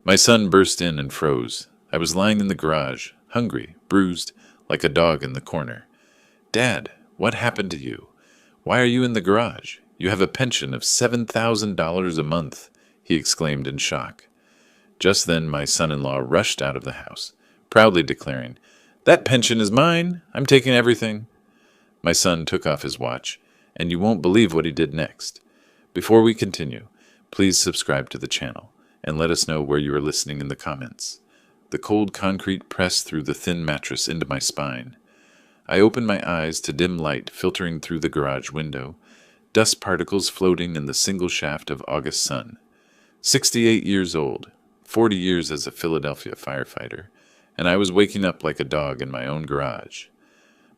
My son burst in and froze. I was lying in the garage, hungry, bruised, like a dog in the corner. "Dad, what happened to you? Why are you in the garage? You have a pension of $7,000 a month," he exclaimed in shock. Just then my son-in-law rushed out of the house, proudly declaring, "That pension is mine. I'm taking everything." My son took off his watch, and you won't believe what he did next. Before we continue, please subscribe to the channel, and let us know where you are listening in the comments. The cold concrete pressed through the thin mattress into my spine. I opened my eyes to dim light filtering through the garage window, dust particles floating in the single shaft of August sun. 68 years old, 40 years as a Philadelphia firefighter, and I was waking up like a dog in my own garage.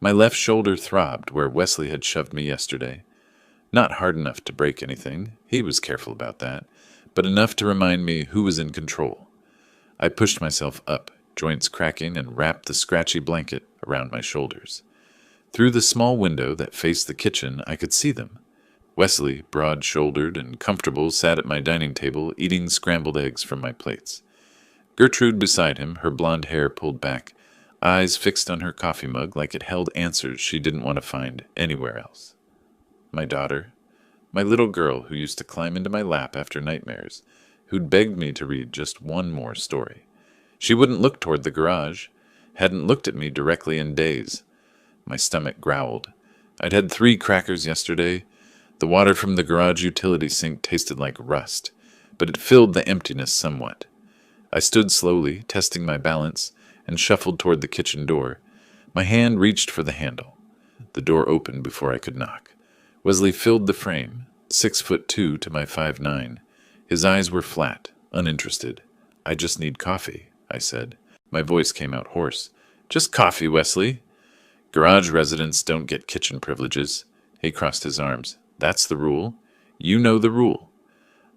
My left shoulder throbbed where Wesley had shoved me yesterday. Not hard enough to break anything, he was careful about that, but enough to remind me who was in control. I pushed myself up, joints cracking, and wrapped the scratchy blanket around my shoulders. Through the small window that faced the kitchen, I could see them. Wesley, broad-shouldered and comfortable, sat at my dining table eating scrambled eggs from my plates. Gertrude beside him, her blonde hair pulled back, eyes fixed on her coffee mug like it held answers she didn't want to find anywhere else. My daughter, my little girl who used to climb into my lap after nightmares, who'd begged me to read just one more story. She wouldn't look toward the garage, hadn't looked at me directly in days. My stomach growled. I'd had 3 crackers yesterday. The water from the garage utility sink tasted like rust, but it filled the emptiness somewhat. I stood slowly, testing my balance, and shuffled toward the kitchen door. My hand reached for the handle. The door opened before I could knock. Wesley filled the frame, 6'2" to my 5'9". His eyes were flat, uninterested. "I just need coffee," I said. My voice came out hoarse. "Just coffee, Wesley." "Garage residents don't get kitchen privileges." He crossed his arms. "That's the rule. You know the rule."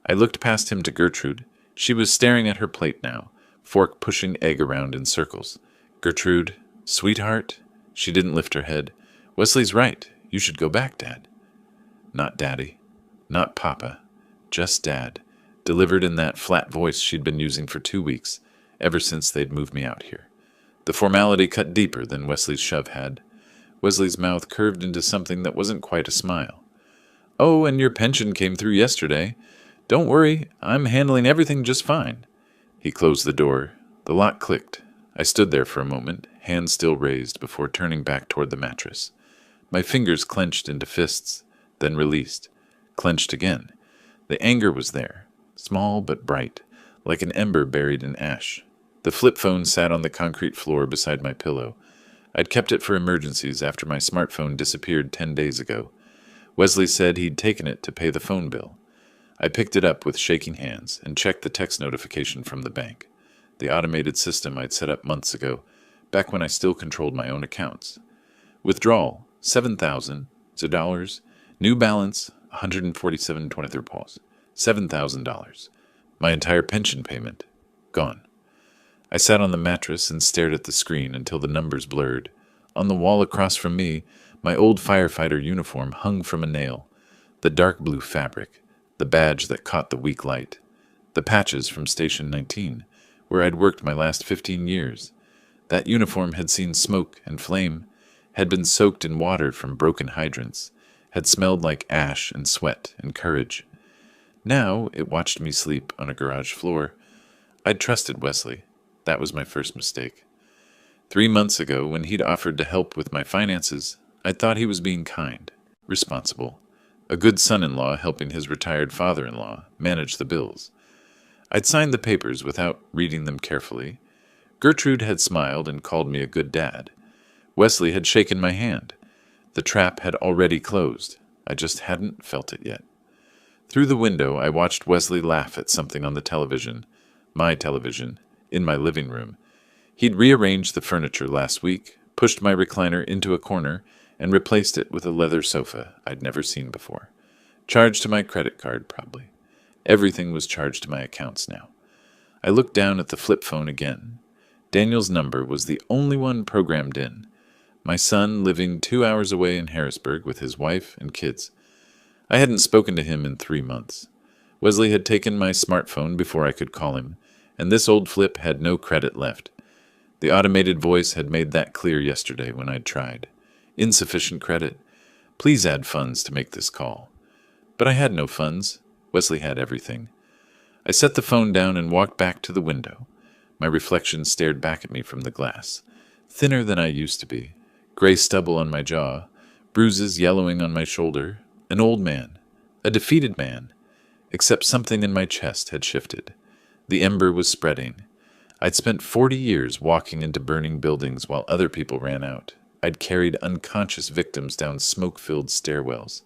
I looked past him to Gertrude. She was staring at her plate now, fork pushing egg around in circles. "Gertrude, sweetheart." She didn't lift her head. "Wesley's right. You should go back, Dad." "Not Daddy. Not Papa. Just Dad," delivered in that flat voice she'd been using for 2 weeks, ever since they'd moved me out here. The formality cut deeper than Wesley's shove had. Wesley's mouth curved into something that wasn't quite a smile. "Oh, and your pension came through yesterday. Don't worry, I'm handling everything just fine." He closed the door. The lock clicked. I stood there for a moment, hands still raised, before turning back toward the mattress. My fingers clenched into fists, then released. Clenched again. The anger was there, small but bright, like an ember buried in ash. The flip phone sat on the concrete floor beside my pillow. I'd kept it for emergencies after my smartphone disappeared 10 days ago. Wesley said he'd taken it to pay the phone bill. I picked it up with shaking hands and checked the text notification from the bank, the automated system I'd set up months ago, back when I still controlled my own accounts. Withdrawal, $7,000. New balance, $147.23. $7,000. My entire pension payment. Gone. I sat on the mattress and stared at the screen until the numbers blurred. On the wall across from me, my old firefighter uniform hung from a nail. The dark blue fabric, the badge that caught the weak light. The patches from Station 19, where I'd worked my last 15 years. That uniform had seen smoke and flame, had been soaked in water from broken hydrants, had smelled like ash and sweat and courage. Now it watched me sleep on a garage floor. I'd trusted Wesley. That was my first mistake. 3 months ago, when he'd offered to help with my finances, I thought he was being kind, responsible, a good son-in-law helping his retired father-in-law manage the bills. I'd signed the papers without reading them carefully. Gertrude had smiled and called me a good dad. Wesley had shaken my hand. The trap had already closed. I just hadn't felt it yet. Through the window, I watched Wesley laugh at something on the television, my television, in my living room. He'd rearranged the furniture last week, pushed my recliner into a corner, and replaced it with a leather sofa I'd never seen before. Charged to my credit card, probably. Everything was charged to my accounts now. I looked down at the flip phone again. Daniel's number was the only one programmed in. My son living 2 hours away in Harrisburg with his wife and kids. I hadn't spoken to him in 3 months. Wesley had taken my smartphone before I could call him, and this old flip had no credit left. The automated voice had made that clear yesterday when I'd tried. Insufficient credit. Please add funds to make this call. But I had no funds. Wesley had everything. I set the phone down and walked back to the window. My reflection stared back at me from the glass. Thinner than I used to be. Gray stubble on my jaw. Bruises yellowing on my shoulder. An old man. A defeated man. Except something in my chest had shifted. The ember was spreading. I'd spent 40 years walking into burning buildings while other people ran out. I'd carried unconscious victims down smoke-filled stairwells.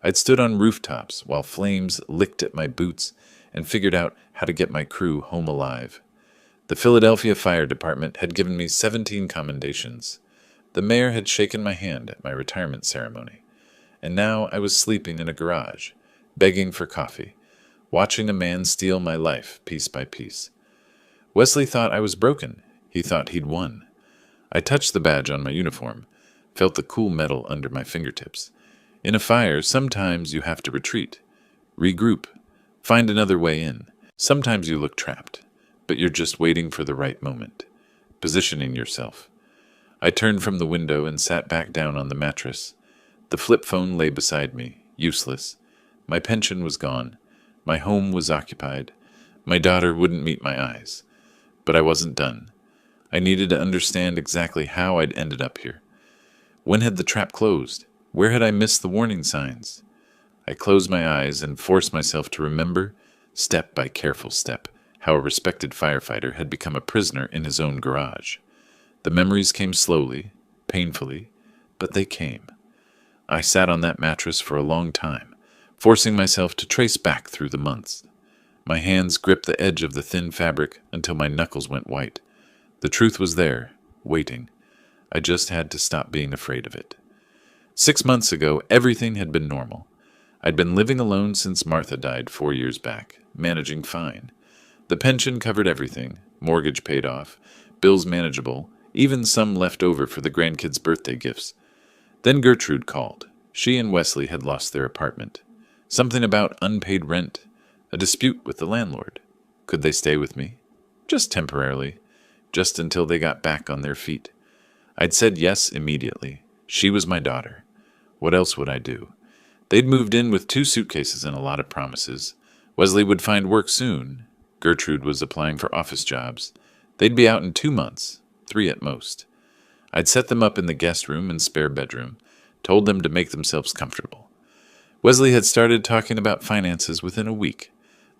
I'd stood on rooftops while flames licked at my boots and figured out how to get my crew home alive. The Philadelphia Fire Department had given me 17 commendations. The mayor had shaken my hand at my retirement ceremony. And now I was sleeping in a garage, begging for coffee, watching a man steal my life piece by piece. Wesley thought I was broken. He thought he'd won. I touched the badge on my uniform, felt the cool metal under my fingertips. In a fire, sometimes you have to retreat, regroup, find another way in. Sometimes you look trapped, but you're just waiting for the right moment, positioning yourself. I turned from the window and sat back down on the mattress. The flip phone lay beside me, useless. My pension was gone. My home was occupied. My daughter wouldn't meet my eyes. But I wasn't done. I needed to understand exactly how I'd ended up here. When had the trap closed? Where had I missed the warning signs? I closed my eyes and forced myself to remember, step by careful step, how a respected firefighter had become a prisoner in his own garage. The memories came slowly, painfully, but they came. I sat on that mattress for a long time, forcing myself to trace back through the months. My hands gripped the edge of the thin fabric until my knuckles went white. The truth was there, waiting. I just had to stop being afraid of it. 6 months ago, everything had been normal. I'd been living alone since Martha died 4 years back, managing fine. The pension covered everything, mortgage paid off, bills manageable, even some left over for the grandkids' birthday gifts. Then Gertrude called. She and Wesley had lost their apartment. Something about unpaid rent, a dispute with the landlord. Could they stay with me? Just temporarily, just until they got back on their feet. I'd said yes immediately. She was my daughter. What else would I do? They'd moved in with 2 suitcases and a lot of promises. Wesley would find work soon. Gertrude was applying for office jobs. They'd be out in 2 months, 3 at most. I'd set them up in the guest room and spare bedroom, told them to make themselves comfortable. Wesley had started talking about finances within a week.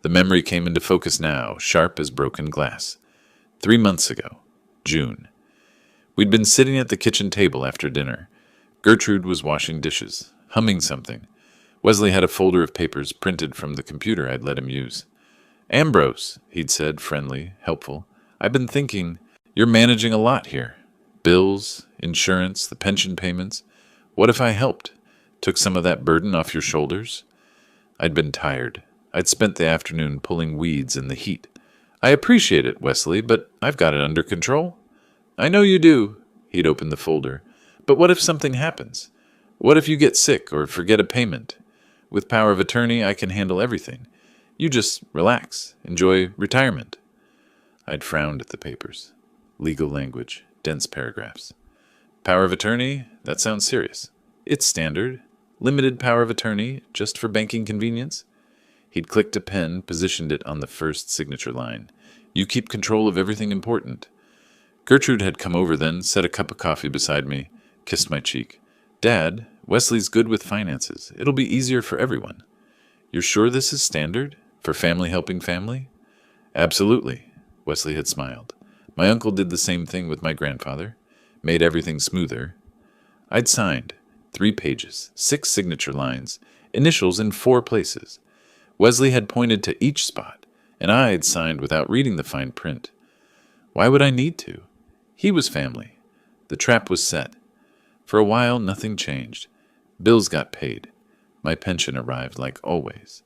The memory came into focus now, sharp as broken glass. 3 months ago, June. We'd been sitting at the kitchen table after dinner. Gertrude was washing dishes, humming something. Wesley had a folder of papers printed from the computer I'd let him use. "Ambrose," he'd said, friendly, helpful. "I've been thinking, you're managing a lot here. Bills, insurance, the pension payments. What if I helped? Took some of that burden off your shoulders?" I'd been tired. I'd spent the afternoon pulling weeds in the heat. "I appreciate it, Wesley, but I've got it under control." "I know you do." He'd opened the folder. "But what if something happens? What if you get sick or forget a payment? With power of attorney, I can handle everything. You just relax, enjoy retirement." I'd frowned at the papers. Legal language, dense paragraphs. "Power of attorney? That sounds serious." "It's standard. Limited power of attorney, just for banking convenience." He'd clicked a pen, positioned it on the first signature line. "You keep control of everything important." Gertrude had come over then, set a cup of coffee beside me, kissed my cheek. "Dad, Wesley's good with finances. It'll be easier for everyone." "You're sure this is standard? For family helping family?" "Absolutely," Wesley had smiled. "My uncle did the same thing with my grandfather. Made everything smoother." I'd signed. 3 pages, 6 signature lines, initials in 4 places. Wesley had pointed to each spot, and I had signed without reading the fine print. Why would I need to? He was family. The trap was set. For a while, nothing changed. Bills got paid. My pension arrived like always.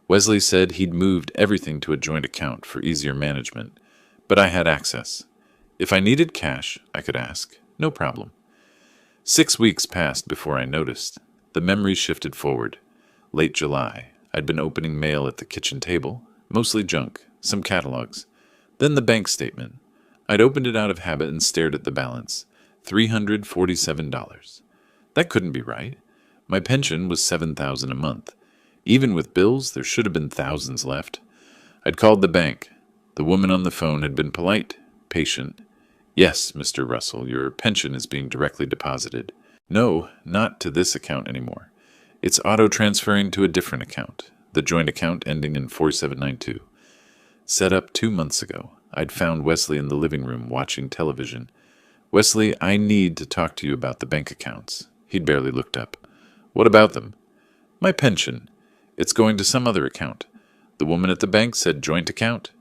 Wesley said he'd moved everything to a joint account for easier management, but I had access. If I needed cash, I could ask. No problem. 6 weeks passed before I noticed. The memories shifted forward. Late July. I'd been opening mail at the kitchen table, mostly junk, some catalogs. Then the bank statement. I'd opened it out of habit and stared at the balance. $347. That couldn't be right. My pension was $7,000 a month. Even with bills, there should have been thousands left. I'd called the bank. The woman on the phone had been polite, patient. Yes, Mr. Russell, your pension is being directly deposited. No, not to this account anymore. It's auto-transferring to a different account, the joint account ending in 4792. Set up 2 months ago. I'd found Wesley in the living room watching television. Wesley, I need to talk to you about the bank accounts. He'd barely looked up. What about them? My pension. It's going to some other account. The woman at the bank said joint account.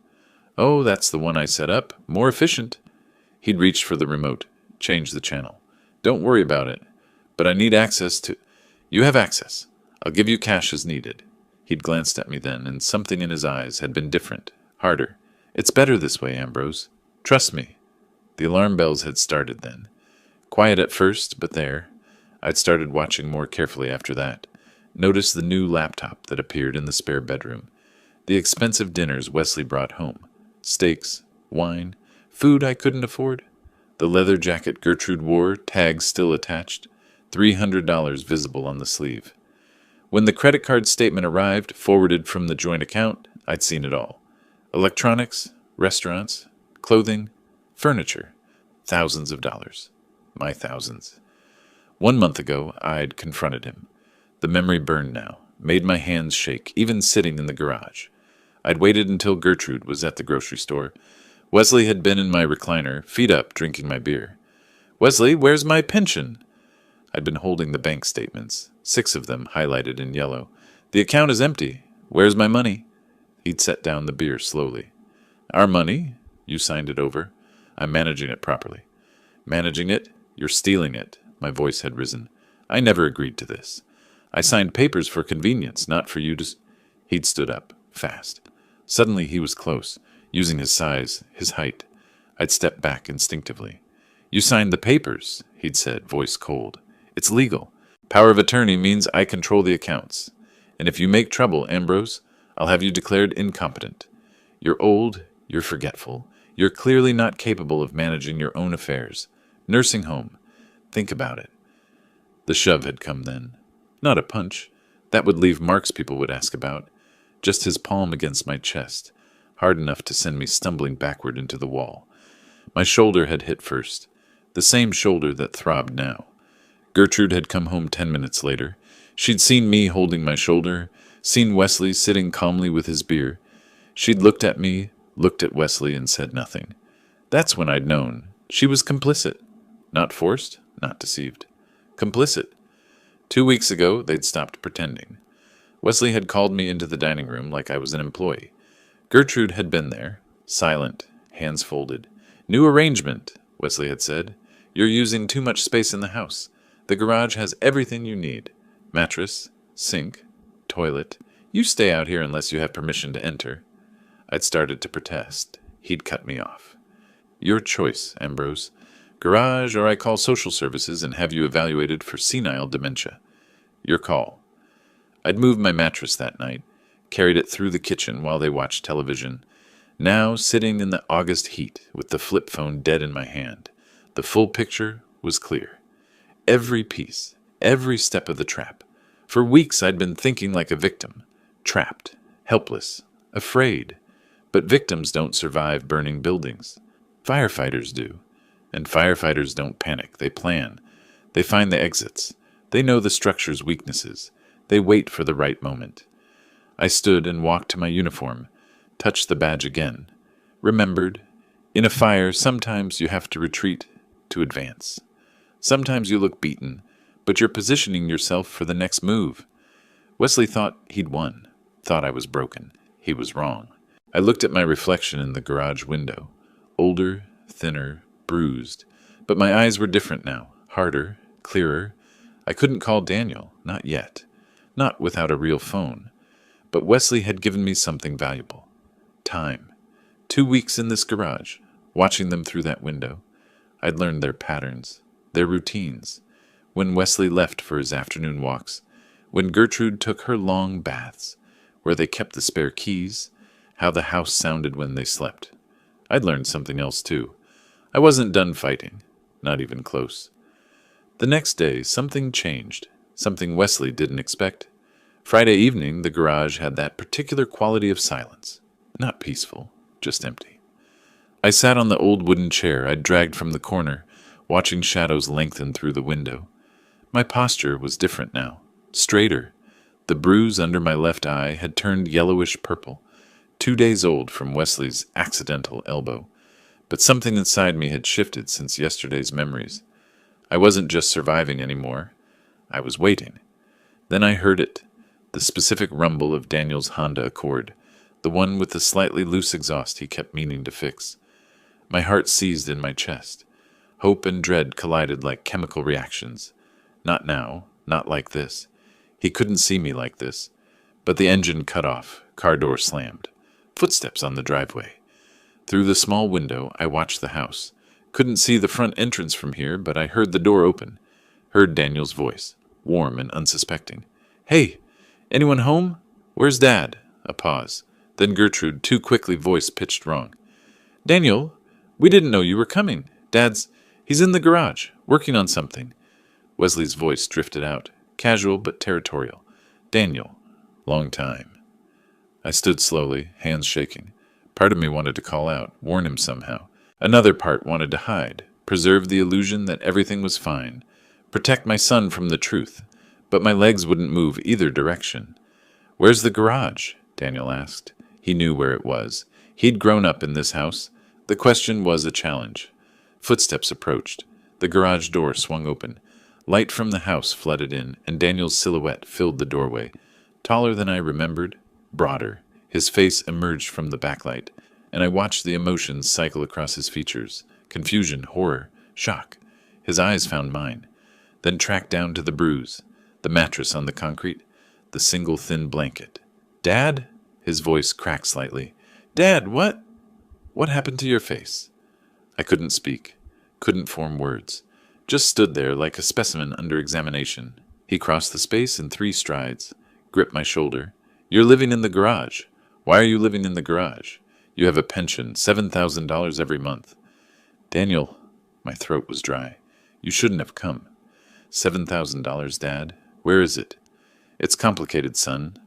Oh, that's the one I set up. More efficient. He'd reached for the remote, changed the channel. Don't worry about it. But I need access to... You have access. I'll give you cash as needed. He'd glanced at me then, and something in his eyes had been different, harder. It's better this way, Ambrose. Trust me. The alarm bells had started then. Quiet at first, but there. I'd started watching more carefully after that. Noticed the new laptop that appeared in the spare bedroom. The expensive dinners Wesley brought home. Steaks, wine, food I couldn't afford. The leather jacket Gertrude wore, tags still attached. $300 visible on the sleeve. When the credit card statement arrived, forwarded from the joint account, I'd seen it all. Electronics, restaurants, clothing, furniture. Thousands of dollars. My thousands. 1 month ago, I'd confronted him. The memory burned now, made my hands shake, even sitting in the garage. I'd waited until Gertrude was at the grocery store. Wesley had been in my recliner, feet up, drinking my beer. Wesley, where's my pension? I'd been holding the bank statements, 6 of them highlighted in yellow. The account is empty. Where's my money? He'd set down the beer slowly. Our money? You signed it over. I'm managing it properly. Managing it? You're stealing it. My voice had risen. I never agreed to this. I signed papers for convenience, not for you to... He'd stood up, fast. Suddenly he was close, using his size, his height. I'd stepped back instinctively. You signed the papers, he'd said, voice cold. It's legal. Power of attorney means I control the accounts. And if you make trouble, Ambrose, I'll have you declared incompetent. You're old, you're forgetful. You're clearly not capable of managing your own affairs. Nursing home. Think about it. The shove had come then. Not a punch. That would leave marks people would ask about. Just his palm against my chest, hard enough to send me stumbling backward into the wall. My shoulder had hit first, the same shoulder that throbbed now. Gertrude had come home 10 minutes later. She'd seen me holding my shoulder, seen Wesley sitting calmly with his beer. She'd looked at me, looked at Wesley, and said nothing. That's when I'd known. She was complicit. Not forced, not deceived. Complicit. 2 weeks ago, they'd stopped pretending. Wesley had called me into the dining room like I was an employee. Gertrude had been there, silent, hands folded. New arrangement, Wesley had said. You're using too much space in the house. The garage has everything you need. Mattress, sink, toilet. You stay out here unless you have permission to enter. I'd started to protest. He'd cut me off. Your choice, Ambrose. Garage, or I call social services and have you evaluated for senile dementia. Your call. I'd moved my mattress that night, carried it through the kitchen while they watched television. Now, sitting in the August heat with the flip phone dead in my hand, the full picture was clear. Every piece, every step of the trap. For weeks I'd been thinking like a victim. Trapped, helpless, afraid. But victims don't survive burning buildings. Firefighters do. And firefighters don't panic. They plan. They find the exits. They know the structure's weaknesses. They wait for the right moment. I stood and walked to my uniform, touched the badge again. Remembered, in a fire, sometimes you have to retreat to advance. Sometimes you look beaten, but you're positioning yourself for the next move. Wesley thought he'd won, thought I was broken. He was wrong. I looked at my reflection in the garage window. Older, thinner, bruised. But my eyes were different now, harder, clearer. I couldn't call Daniel, not yet. Not without a real phone. But Wesley had given me something valuable. Time. 2 weeks in this garage, watching them through that window. I'd learned their patterns, their routines. When Wesley left for his afternoon walks, when Gertrude took her long baths, where they kept the spare keys, how the house sounded when they slept. I'd learned something else too. I wasn't done fighting. Not even close. The next day, something changed. Something Wesley didn't expect. Friday evening, the garage had that particular quality of silence. Not peaceful, just empty. I sat on the old wooden chair I'd dragged from the corner, watching shadows lengthen through the window. My posture was different now, straighter. The bruise under my left eye had turned yellowish purple, 2 days old from Wesley's accidental elbow. But something inside me had shifted since yesterday's memories. I wasn't just surviving anymore. I was waiting. Then I heard it, the specific rumble of Daniel's Honda Accord, the one with the slightly loose exhaust he kept meaning to fix. My heart seized in my chest. Hope and dread collided like chemical reactions. Not now, not like this. He couldn't see me like this. But the engine cut off, car door slammed. Footsteps on the driveway. Through the small window, I watched the house. Couldn't see the front entrance from here, but I heard the door open. Heard Daniel's voice, warm and unsuspecting. "Hey, anyone home? Where's Dad?" A pause. Then Gertrude, too quickly voice pitched wrong. "Daniel, we didn't know you were coming. He's in the garage, working on something." Wesley's voice drifted out, casual but territorial. "Daniel, long time." I stood slowly, hands shaking. Part of me wanted to call out, warn him somehow. Another part wanted to hide, preserve the illusion that everything was fine, protect my son from the truth. But my legs wouldn't move either direction. "Where's the garage?" Daniel asked. He knew where it was. He'd grown up in this house. The question was a challenge. Footsteps approached. The garage door swung open. Light from the house flooded in, and Daniel's silhouette filled the doorway. Taller than I remembered, broader. His face emerged from the backlight, and I watched the emotions cycle across his features. Confusion, horror, shock. His eyes found mine, then tracked down to the bruise, the mattress on the concrete, the single thin blanket. "Dad?" His voice cracked slightly. "Dad, what happened to your face?" I couldn't speak, couldn't form words. Just stood there like a specimen under examination. He crossed the space in 3 strides, gripped my shoulder. "You're living in the garage. Why are you living in the garage? You have a pension, $7,000 every month." "Daniel," my throat was dry. "You shouldn't have come." $7,000, Dad? Where is it?" "It's complicated, son."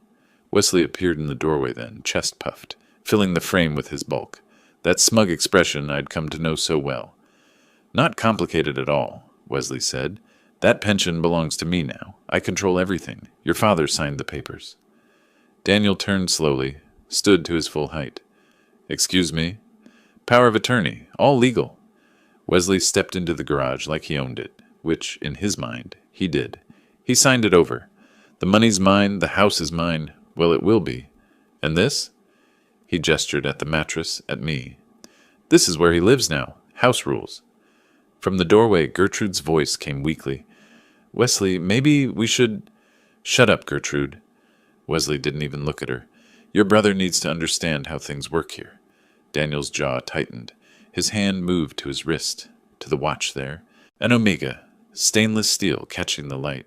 Wesley appeared in the doorway then, chest puffed, filling the frame with his bulk. That smug expression I'd come to know so well. "Not complicated at all," Wesley said. "That pension belongs to me now. I control everything. Your father signed the papers." Daniel turned slowly, stood to his full height. "Excuse me?" "Power of attorney, all legal." Wesley stepped into the garage like he owned it, which, in his mind, he did. He signed it over. "The money's mine, the house is mine. Well, it will be. And this?" He gestured at the mattress, at me. "This is where he lives now. House rules." From the doorway, Gertrude's voice came weakly. "Wesley, maybe we should—" "Shut up, Gertrude." Wesley didn't even look at her. "Your brother needs to understand how things work here." Daniel's jaw tightened. His hand moved to his wrist, to the watch there. An Omega, stainless steel catching the light.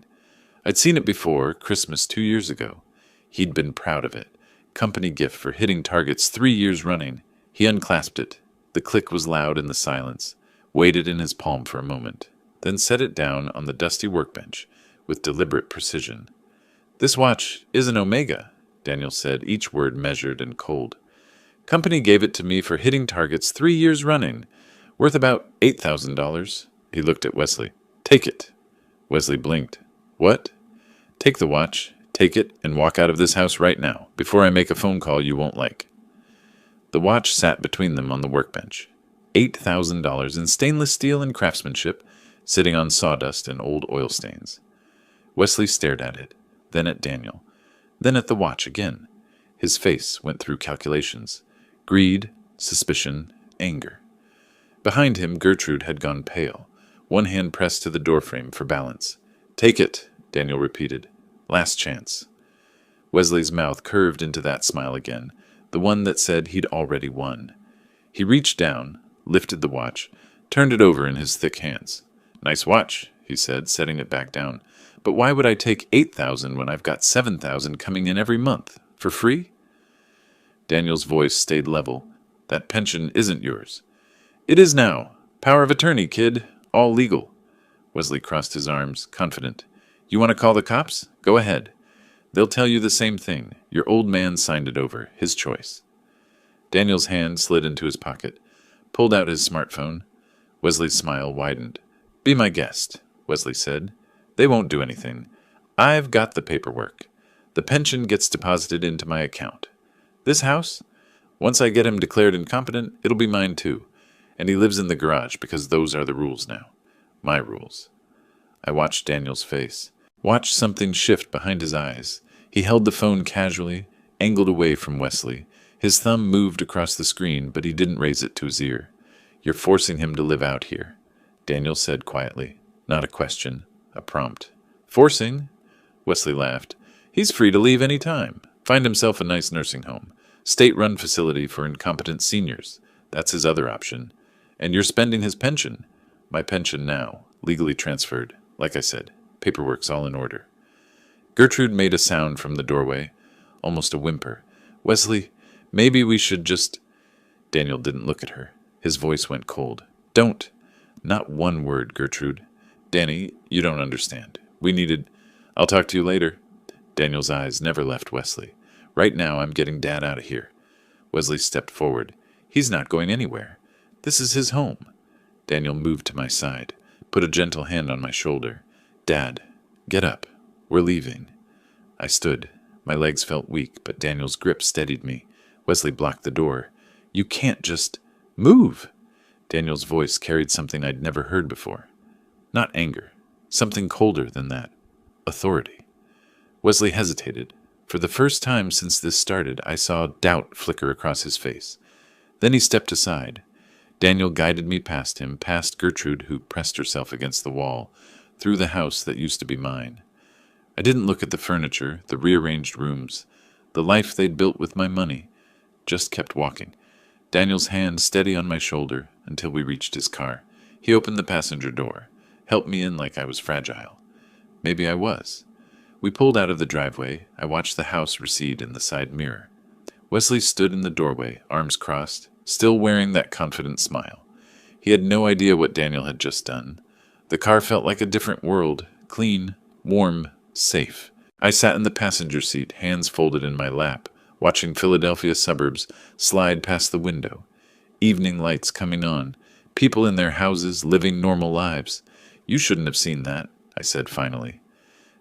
I'd seen it before, Christmas 2 years ago. He'd been proud of it. Company gift for hitting targets 3 years running. He unclasped it. The click was loud in the silence. Waited in his palm for a moment, then set it down on the dusty workbench with deliberate precision. "This watch is an Omega," Daniel said, each word measured and cold. "Company gave it to me for hitting targets 3 years running, worth about $8,000. He looked at Wesley. "Take it." Wesley blinked. "What?" "Take the watch. Take it and walk out of this house right now, before I make a phone call you won't like." The watch sat between them on the workbench. $8,000 in stainless steel and craftsmanship, sitting on sawdust and old oil stains. Wesley stared at it, then at Daniel, then at the watch again. His face went through calculations. Greed, suspicion, anger. Behind him, Gertrude had gone pale, one hand pressed to the doorframe for balance. "Take it," Daniel repeated. "Last chance." Wesley's mouth curved into that smile again, the one that said he'd already won. He reached down, lifted the watch, turned it over in his thick hands. "Nice watch," he said, setting it back down. "But why would I take $8,000 when I've got $7,000 coming in every month? For free?" Daniel's voice stayed level. That pension isn't yours. It is now. Power of attorney, kid. All legal. Wesley crossed his arms, confident. You want to call the cops? Go ahead. They'll tell you the same thing. Your old man signed it over. His choice. Daniel's hand slid into his pocket, pulled out his smartphone. Wesley's smile widened. Be my guest, Wesley said. They won't do anything. I've got the paperwork. The pension gets deposited into my account. This house? Once I get him declared incompetent, it'll be mine too. And he lives in the garage because those are the rules now. My rules. I watched Daniel's face. Watched something shift behind his eyes. He held the phone casually, angled away from Wesley. His thumb moved across the screen, but he didn't raise it to his ear. You're forcing him to live out here, Daniel said quietly. Not a question, a prompt. Forcing? Wesley laughed. He's free to leave any time. Find himself a nice nursing home. State-run facility for incompetent seniors. That's his other option. And you're spending his pension. My pension now, legally transferred. Like I said, paperwork's all in order. Gertrude made a sound from the doorway, almost a whimper. Wesley, maybe we should just... Daniel didn't look at her. His voice went cold. Don't. Not one word, Gertrude. Danny, you don't understand. We needed... I'll talk to you later. Daniel's eyes never left Wesley. Right now, I'm getting Dad out of here. Wesley stepped forward. He's not going anywhere. This is his home. Daniel moved to my side, put a gentle hand on my shoulder. Dad, get up. We're leaving. I stood. My legs felt weak, but Daniel's grip steadied me. Wesley blocked the door. You can't just... Move! Daniel's voice carried something I'd never heard before. Not anger. Something colder than that. Authority. Wesley hesitated. For the first time since this started, I saw doubt flicker across his face. Then he stepped aside. Daniel guided me past him, past Gertrude, who pressed herself against the wall, through the house that used to be mine. I didn't look at the furniture, the rearranged rooms, the life they'd built with my money. Just kept walking. Daniel's hand steady on my shoulder until we reached his car. He opened the passenger door, helped me in like I was fragile. Maybe I was. We pulled out of the driveway. I watched the house recede in the side mirror. Wesley stood in the doorway, arms crossed, still wearing that confident smile. He had no idea what Daniel had just done. The car felt like a different world, clean, warm, safe. I sat in the passenger seat, hands folded in my lap, watching Philadelphia suburbs slide past the window. Evening lights coming on, people in their houses living normal lives. You shouldn't have seen that, I said finally.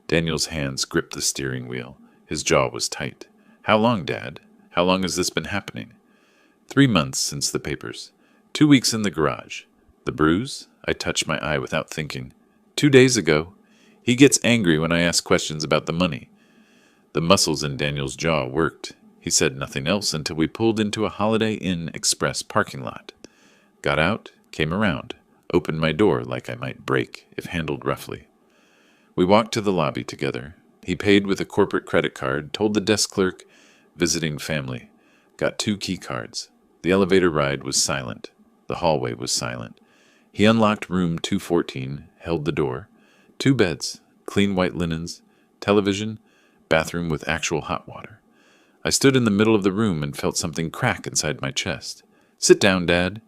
Daniel's hands gripped the steering wheel. His jaw was tight. How long, Dad? How long has this been happening? 3 months since the papers. 2 weeks in the garage. The bruise? I touched my eye without thinking. 2 days ago. He gets angry when I ask questions about the money. The muscles in Daniel's jaw worked. He said nothing else until we pulled into a Holiday Inn Express parking lot. Got out, came around, opened my door like I might break if handled roughly. We walked to the lobby together. He paid with a corporate credit card, told the desk clerk, visiting family. Got 2 key cards. The elevator ride was silent. The hallway was silent. He unlocked room 214, held the door. 2 beds, clean white linens, television, bathroom with actual hot water. I stood in the middle of the room and felt something crack inside my chest. Sit down, Dad.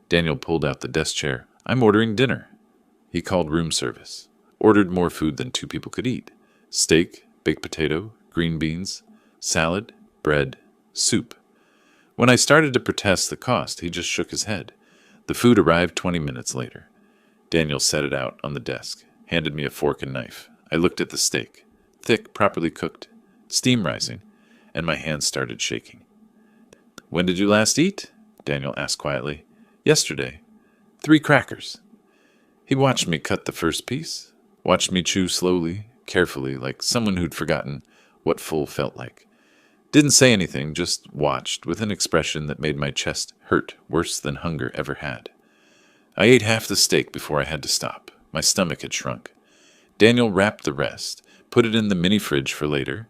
Daniel pulled out the desk chair. I'm ordering dinner. He called room service. Ordered more food than 2 people could eat. Steak, baked potato, green beans, salad, bread, soup. When I started to protest the cost, he just shook his head. The food arrived 20 minutes later. Daniel set it out on the desk, handed me a fork and knife. I looked at the steak. Thick, properly cooked, steam rising, and my hands started shaking. When did you last eat? Daniel asked quietly. Yesterday. 3 crackers. He watched me cut the first piece, watched me chew slowly, carefully, like someone who'd forgotten what full felt like. Didn't say anything, just watched, with an expression that made my chest hurt worse than hunger ever had. I ate half the steak before I had to stop. My stomach had shrunk. Daniel wrapped the rest, put it in the mini fridge for later.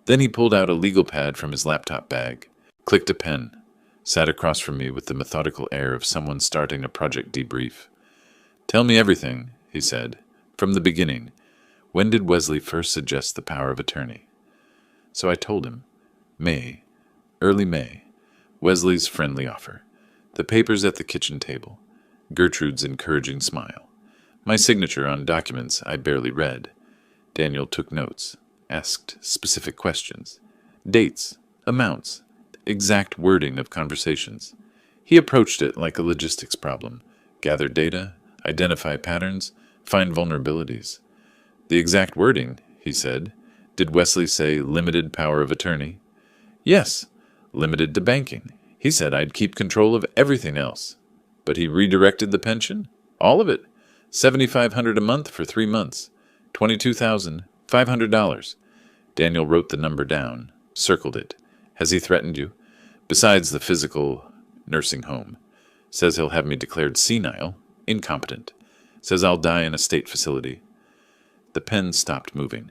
Then he pulled out a legal pad from his laptop bag, clicked a pen, sat across from me with the methodical air of someone starting a project debrief. Tell me everything, he said, from the beginning. When did Wesley first suggest the power of attorney? So I told him. May, early May, Wesley's friendly offer. The papers at the kitchen table. Gertrude's encouraging smile. My signature on documents I barely read. Daniel took notes, asked specific questions. Dates, amounts, exact wording of conversations. He approached it like a logistics problem. Gather data, identify patterns, find vulnerabilities. The exact wording, he said. Did Wesley say limited power of attorney? Yes, limited to banking. He said I'd keep control of everything else. But he redirected the pension? All of it. $7,500 a month for 3 months. $22,500. Daniel wrote the number down, circled it. Has he threatened you? Besides the physical nursing home. Says he'll have me declared senile, incompetent. Says I'll die in a state facility. The pen stopped moving.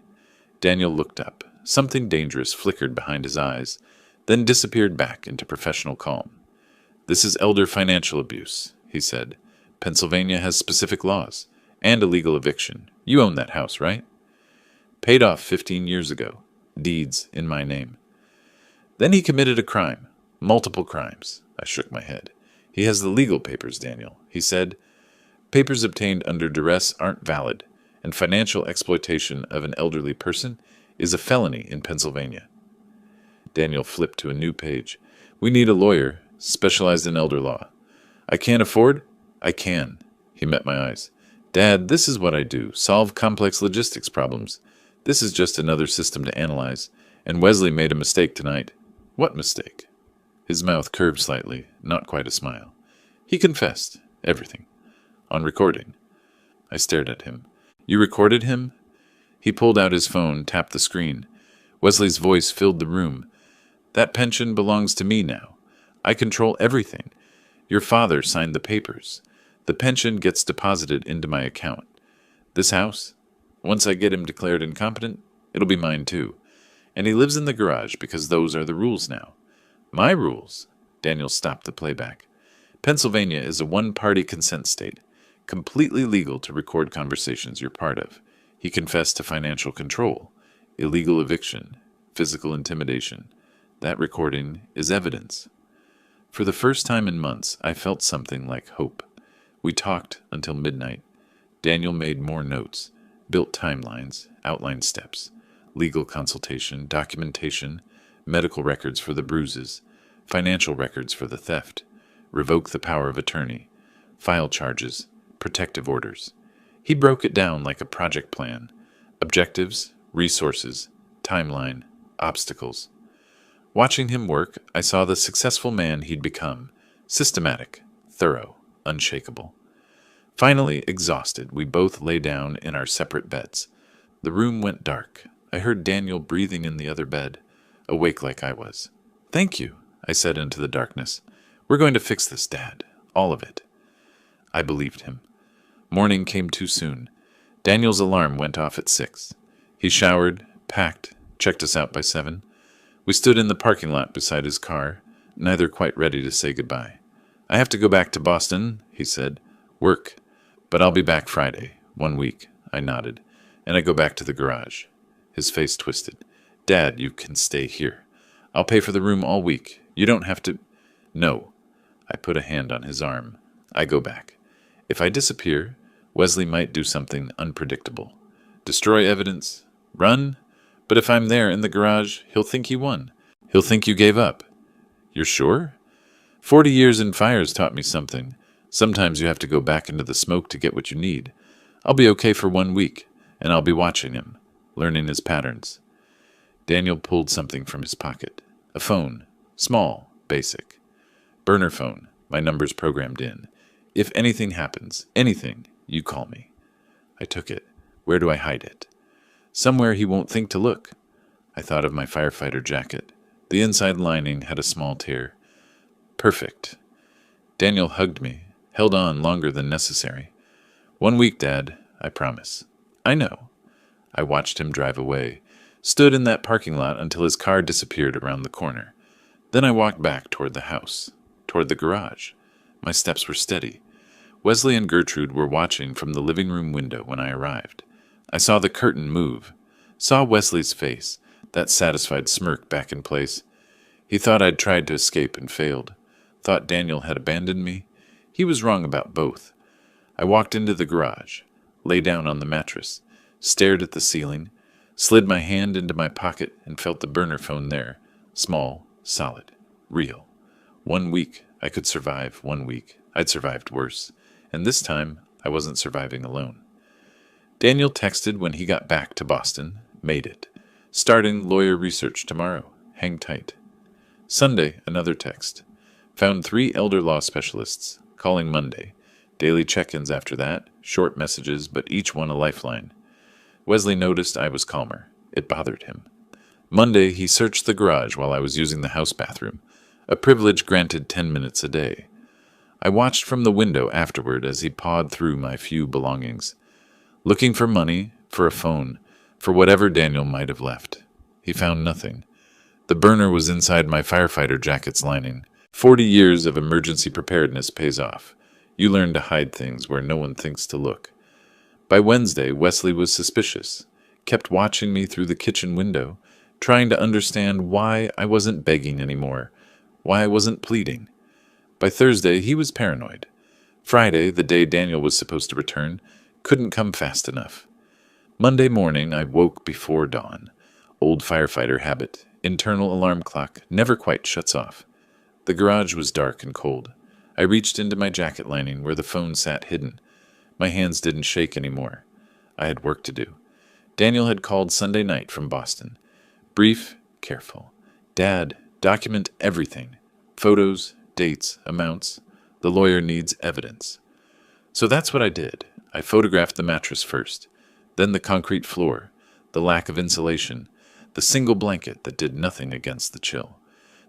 Daniel looked up. Something dangerous flickered behind his eyes, then disappeared back into professional calm. This is elder financial abuse, he said. Pennsylvania has specific laws, and a legal eviction. You own that house, right? Paid off 15 years ago. Deeds in my name. Then he committed a crime. Multiple crimes. I shook my head. He has the legal papers, Daniel. He said, papers obtained under duress aren't valid, and financial exploitation of an elderly person is a felony in Pennsylvania. Daniel flipped to a new page. We need a lawyer, specialized in elder law. I can't afford? I can. He met my eyes. Dad, this is what I do. Solve complex logistics problems. This is just another system to analyze. And Wesley made a mistake tonight. What mistake? His mouth curved slightly, not quite a smile. He confessed. Everything. On recording. I stared at him. You recorded him? He pulled out his phone, tapped the screen. Wesley's voice filled the room. That pension belongs to me now. I control everything. Your father signed the papers. The pension gets deposited into my account. This house, once I get him declared incompetent, it'll be mine too. And he lives in the garage because those are the rules now. My rules? Daniel stopped the playback. Pennsylvania is a one-party consent state, completely legal to record conversations you're part of. He confessed to financial control, illegal eviction, physical intimidation. That recording is evidence. For the first time in months, I felt something like hope. We talked until midnight. Daniel made more notes, built timelines, outlined steps, legal consultation, documentation, medical records for the bruises, financial records for the theft, revoke the power of attorney, file charges, protective orders. He broke it down like a project plan. Objectives, resources, timeline, obstacles. Watching him work, I saw the successful man he'd become. Systematic, thorough, unshakable. Finally, exhausted, we both lay down in our separate beds. The room went dark. I heard Daniel breathing in the other bed, awake like I was. Thank you, I said into the darkness. We're going to fix this, Dad. All of it. I believed him. Morning came too soon. Daniel's alarm went off at 6. He showered, packed, checked us out by 7. We stood in the parking lot beside his car, neither quite ready to say goodbye. I have to go back to Boston, he said. Work. But I'll be back Friday. 1 week. I nodded. And I go back to the garage. His face twisted. Dad, you can stay here. I'll pay for the room all week. You don't have to... No. I put a hand on his arm. I go back. If I disappear, Wesley might do something unpredictable. Destroy evidence. Run. But if I'm there in the garage, he'll think he won. He'll think you gave up. You're sure? 40 years in fires taught me something. Sometimes you have to go back into the smoke to get what you need. I'll be okay for 1 week, and I'll be watching him, learning his patterns. Daniel pulled something from his pocket. A phone. Small. Basic. Burner phone. My number's programmed in. If anything happens, anything, you call me. I took it. Where do I hide it? Somewhere he won't think to look. I thought of my firefighter jacket. The inside lining had a small tear. Perfect. Daniel hugged me, held on longer than necessary. 1 week, Dad, I promise. I know. I watched him drive away, stood in that parking lot until his car disappeared around the corner. Then I walked back toward the house, toward the garage. My steps were steady. Wesley and Gertrude were watching from the living room window when I arrived. I saw the curtain move, saw Wesley's face, that satisfied smirk back in place. He thought I'd tried to escape and failed. thought Daniel had abandoned me. He was wrong about both. I walked into the garage, lay down on the mattress, stared at the ceiling, slid my hand into my pocket and felt the burner phone there. Small, solid, real. 1 week, I could survive 1 week. I'd survived worse. And this time, I wasn't surviving alone. Daniel texted when he got back to Boston. Made it. Starting lawyer research tomorrow. Hang tight. Sunday, another text. Found 3 elder law specialists. Calling Monday. Daily check-ins after that. Short messages, but each one a lifeline. Wesley noticed I was calmer. It bothered him. Monday, he searched the garage while I was using the house bathroom. A privilege granted 10 minutes a day. I watched from the window afterward as he pawed through my few belongings, looking for money, for a phone, for whatever Daniel might have left. He found nothing. The burner was inside my firefighter jacket's lining. 40 years of emergency preparedness pays off. You learn to hide things where no one thinks to look. By Wednesday, Wesley was suspicious, kept watching me through the kitchen window, trying to understand why I wasn't begging anymore, why I wasn't pleading. By Thursday, he was paranoid. Friday, the day Daniel was supposed to return, couldn't come fast enough. Monday morning, I woke before dawn. Old firefighter habit. Internal alarm clock never quite shuts off. The garage was dark and cold. I reached into my jacket lining where the phone sat hidden. My hands didn't shake anymore. I had work to do. Daniel had called Sunday night from Boston. Brief, careful. Dad, document everything. Photos, dates, amounts. The lawyer needs evidence. So that's what I did. I photographed the mattress first, then the concrete floor, the lack of insulation, the single blanket that did nothing against the chill,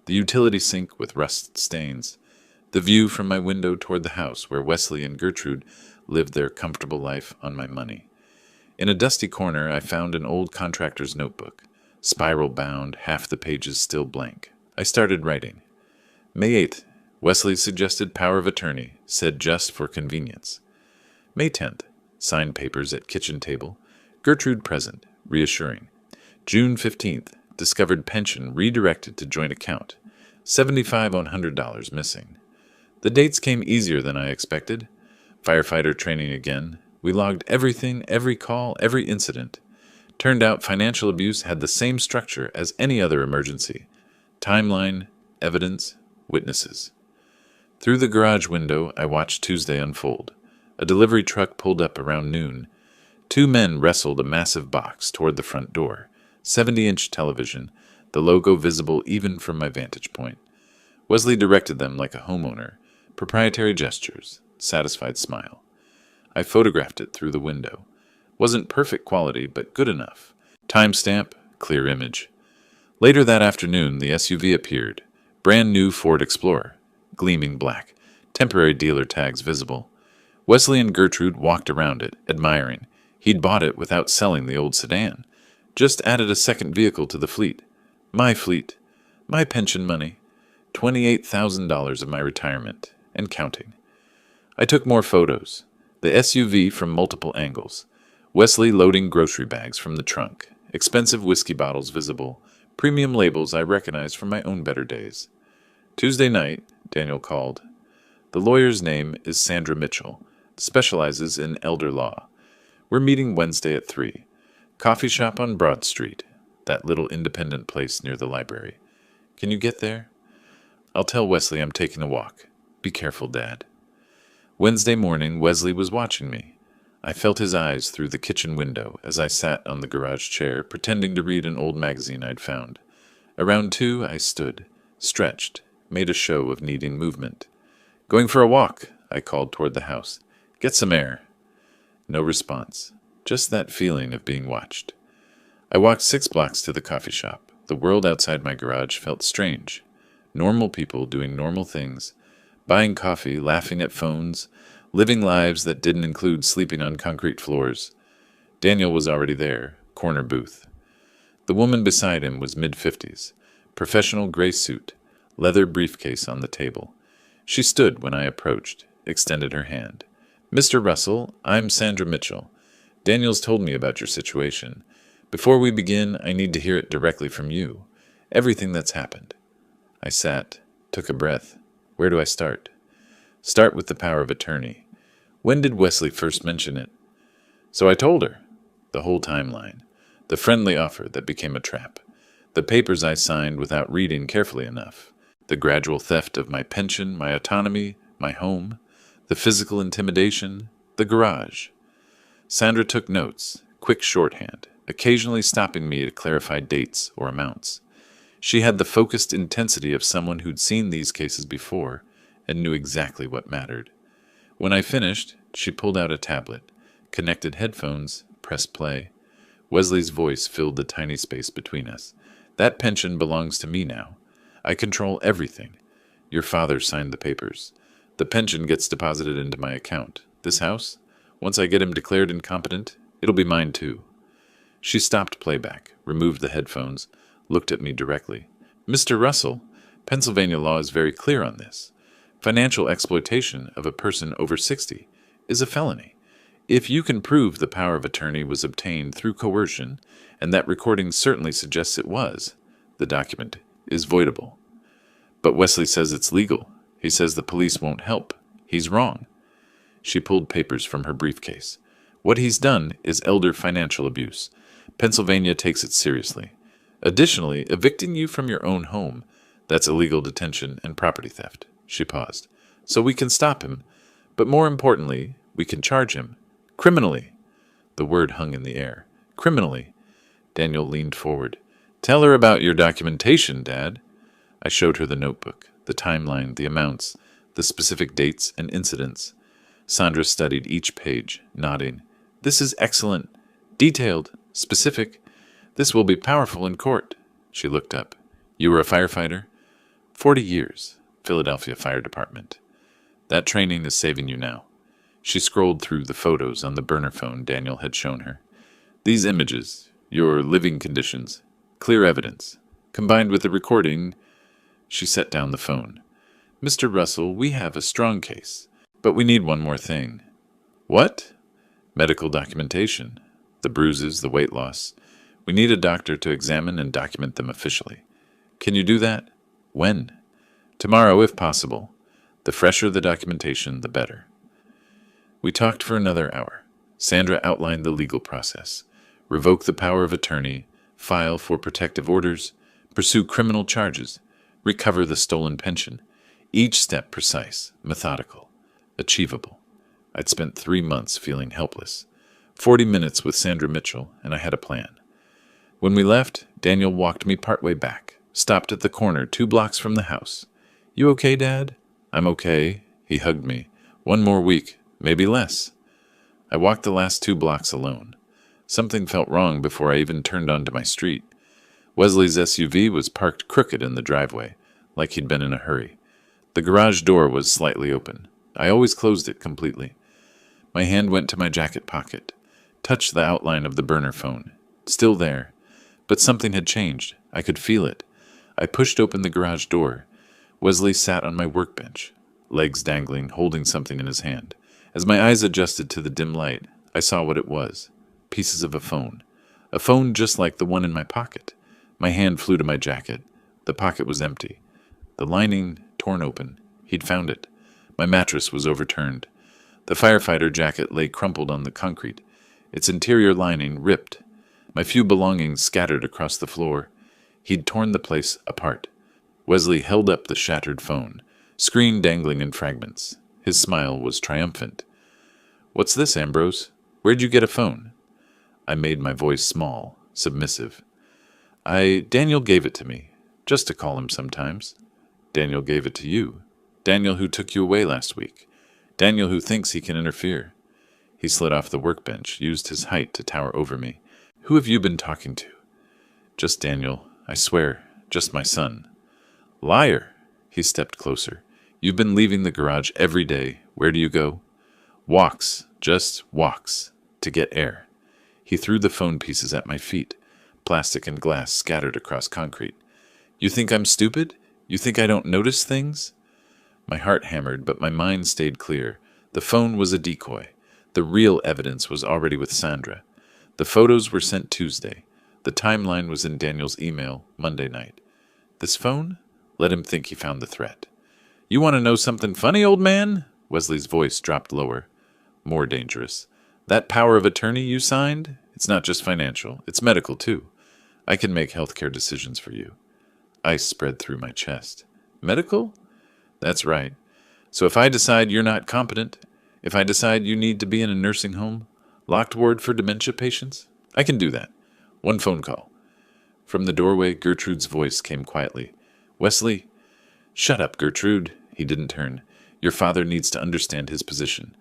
the utility sink with rust stains, the view from my window toward the house where Wesley and Gertrude lived their comfortable life on my money. In a dusty corner, I found an old contractor's notebook, spiral-bound, half the pages still blank. I started writing. May 8th, Wesley suggested power of attorney, said just for convenience. May 10th, signed papers at kitchen table, Gertrude present, reassuring. June 15th, discovered pension redirected to joint account, $75 on $100 missing. The dates came easier than I expected. Firefighter training again. We logged everything, every call, every incident. Turned out financial abuse had the same structure as any other emergency. Timeline, evidence, witnesses. Through the garage window, I watched Tuesday unfold. A delivery truck pulled up around noon. 2 men wrestled a massive box toward the front door. 70-inch television, the logo visible even from my vantage point. Wesley directed them like a homeowner. Proprietary gestures, satisfied smile. I photographed it through the window. Wasn't perfect quality, but good enough. Timestamp, clear image. Later that afternoon, the SUV appeared. Brand new Ford Explorer, gleaming black, temporary dealer tags visible. Wesley and Gertrude walked around it, admiring. He'd bought it without selling the old sedan. Just added a second vehicle to the fleet. My fleet. My pension money. $28,000 of my retirement, and counting. I took more photos. The SUV from multiple angles. Wesley loading grocery bags from the trunk. Expensive whiskey bottles visible. Premium labels I recognized from my own better days. Tuesday night, Daniel called. The lawyer's name is Sandra Mitchell. Specializes in elder law. We're meeting Wednesday at 3. Coffee shop on Broad Street. That little independent place near the library. Can you get there? I'll tell Wesley I'm taking a walk. Be careful, Dad. Wednesday morning, Wesley was watching me. I felt his eyes through the kitchen window as I sat on the garage chair, pretending to read an old magazine I'd found. Around 2, I stood, stretched, made a show of needing movement. Going for a walk, I called toward the house. Get some air. No response. Just that feeling of being watched. I walked 6 blocks to the coffee shop. The world outside my garage felt strange. Normal people doing normal things. Buying coffee, laughing at phones, living lives that didn't include sleeping on concrete floors. Daniel was already there, corner booth. The woman beside him was mid-50s, professional gray suit, leather briefcase on the table. She stood when I approached, extended her hand. Mr. Russell, I'm Sandra Mitchell. Daniel's told me about your situation. Before we begin, I need to hear it directly from you. Everything that's happened. I sat, took a breath. Where do I start? Start with the power of attorney. When did Wesley first mention it? So I told her. The whole timeline. The friendly offer that became a trap. The papers I signed without reading carefully enough. The gradual theft of my pension, my autonomy, my home. The physical intimidation. The garage. Sandra took notes, quick shorthand, occasionally stopping me to clarify dates or amounts. She had the focused intensity of someone who'd seen these cases before and knew exactly what mattered. When I finished, she pulled out a tablet, connected headphones, pressed play. Wesley's voice filled the tiny space between us. That pension belongs to me now. I control everything. Your father signed the papers. The pension gets deposited into my account. This house? Once I get him declared incompetent, it'll be mine too. She stopped playback, removed the headphones, looked at me directly. Mr. Russell, Pennsylvania law is very clear on this. Financial exploitation of a person over 60 is a felony. If you can prove the power of attorney was obtained through coercion, and that recording certainly suggests it was, the document is voidable. But Wesley says it's legal. He says the police won't help. He's wrong. She pulled papers from her briefcase. What he's done is elder financial abuse. Pennsylvania takes it seriously. Additionally, evicting you from your own home, that's illegal detention and property theft. She paused. So we can stop him, but more importantly, we can charge him. Criminally. The word hung in the air. Criminally. Daniel leaned forward. Tell her about your documentation, Dad. I showed her the notebook, the timeline, the amounts, the specific dates and incidents. Sandra studied each page, nodding. This is excellent. Detailed. Specific. This will be powerful in court. She looked up. You were a firefighter? 40 years. Philadelphia Fire Department. That training is saving you now. She scrolled through the photos on the burner phone Daniel had shown her. These images, your living conditions, clear evidence, combined with the recording. She set down the phone. Mr. Russell, we have a strong case, but we need one more thing. What? Medical documentation. The bruises, the weight loss. We need a doctor to examine and document them officially. Can you do that? When? Tomorrow, if possible. The fresher the documentation, the better. We talked for another hour. Sandra outlined the legal process. Revoke the power of attorney, file for protective orders, pursue criminal charges, recover the stolen pension. Each step precise, methodical, achievable. I'd spent 3 months feeling helpless. 40 minutes with Sandra Mitchell, and I had a plan. When we left, Daniel walked me partway back, stopped at the corner 2 blocks from the house. You okay, Dad? I'm okay. He hugged me. 1 more week, maybe less. I walked the last 2 blocks alone. Something felt wrong before I even turned onto my street. Wesley's SUV was parked crooked in the driveway, like he'd been in a hurry. The garage door was slightly open. I always closed it completely. My hand went to my jacket pocket, touched the outline of the burner phone. Still there. But something had changed. I could feel it. I pushed open the garage door. Wesley sat on my workbench, legs dangling, holding something in his hand. As my eyes adjusted to the dim light, I saw what it was. Pieces of a phone. A phone just like the one in my pocket. My hand flew to my jacket. The pocket was empty. The lining torn open. He'd found it. My mattress was overturned. The firefighter jacket lay crumpled on the concrete, its interior lining ripped. My few belongings scattered across the floor. He'd torn the place apart. Wesley held up the shattered phone, screen dangling in fragments. His smile was triumphant. What's this, Ambrose? Where'd you get a phone? I made my voice small, submissive. Daniel gave it to me, just to call him sometimes. Daniel gave it to you. Daniel who took you away last week. Daniel who thinks he can interfere. He slid off the workbench, used his height to tower over me. Who have you been talking to? Just Daniel, I swear, just my son. Liar! He stepped closer. You've been leaving the garage every day. Where do you go? Walks, just walks, to get air. He threw the phone pieces at my feet. Plastic and glass scattered across concrete. You think I'm stupid? You think I don't notice things? My heart hammered, but my mind stayed clear. The phone was a decoy. The real evidence was already with Sandra. The photos were sent Tuesday. The timeline was in Daniel's email Monday night. This phone? Let him think he found the threat. You want to know something funny, old man? Wesley's voice dropped lower. More dangerous. That power of attorney you signed? It's not just financial. It's medical, too. I can make healthcare decisions for you. Ice spread through my chest. Medical? That's right. So if I decide you're not competent, if I decide you need to be in a nursing home, locked ward for dementia patients, I can do that. One phone call. From the doorway, Gertrude's voice came quietly. Wesley? Shut up, Gertrude. He didn't turn. Your father needs to understand his position.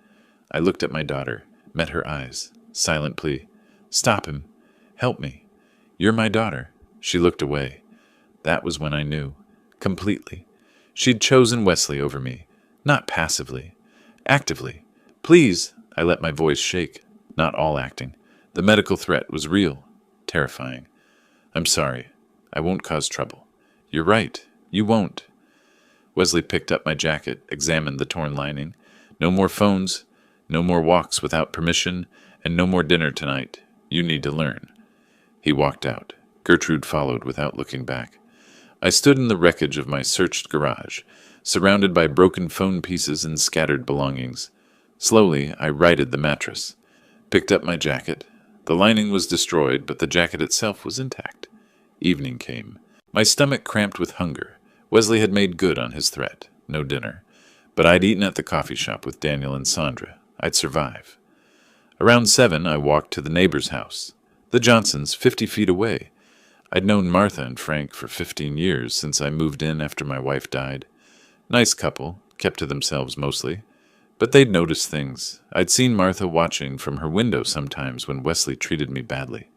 I looked at my daughter, met her eyes. Silent plea. Stop him. Help me. You're my daughter. She looked away. That was when I knew. Completely. She'd chosen Wesley over me. Not passively. Actively. Please. I let my voice shake. Not all acting. The medical threat was real. Terrifying. I'm sorry. I won't cause trouble. You're right. You won't. Wesley picked up my jacket, examined the torn lining. No more phones, no more walks without permission, and no more dinner tonight. You need to learn. He walked out. Gertrude followed without looking back. I stood in the wreckage of my searched garage, surrounded by broken phone pieces and scattered belongings. Slowly, I righted the mattress. Picked up my jacket. The lining was destroyed, but the jacket itself was intact. Evening came. My stomach cramped with hunger. Wesley had made good on his threat. No dinner. But I'd eaten at the coffee shop with Daniel and Sandra. I'd survive. Around 7, I walked to the neighbor's house. The Johnsons, 50 feet away. I'd known Martha and Frank for 15 years since I moved in after my wife died. Nice couple, kept to themselves mostly. But they'd noticed things. I'd seen Martha watching from her window sometimes when Wesley treated me badly.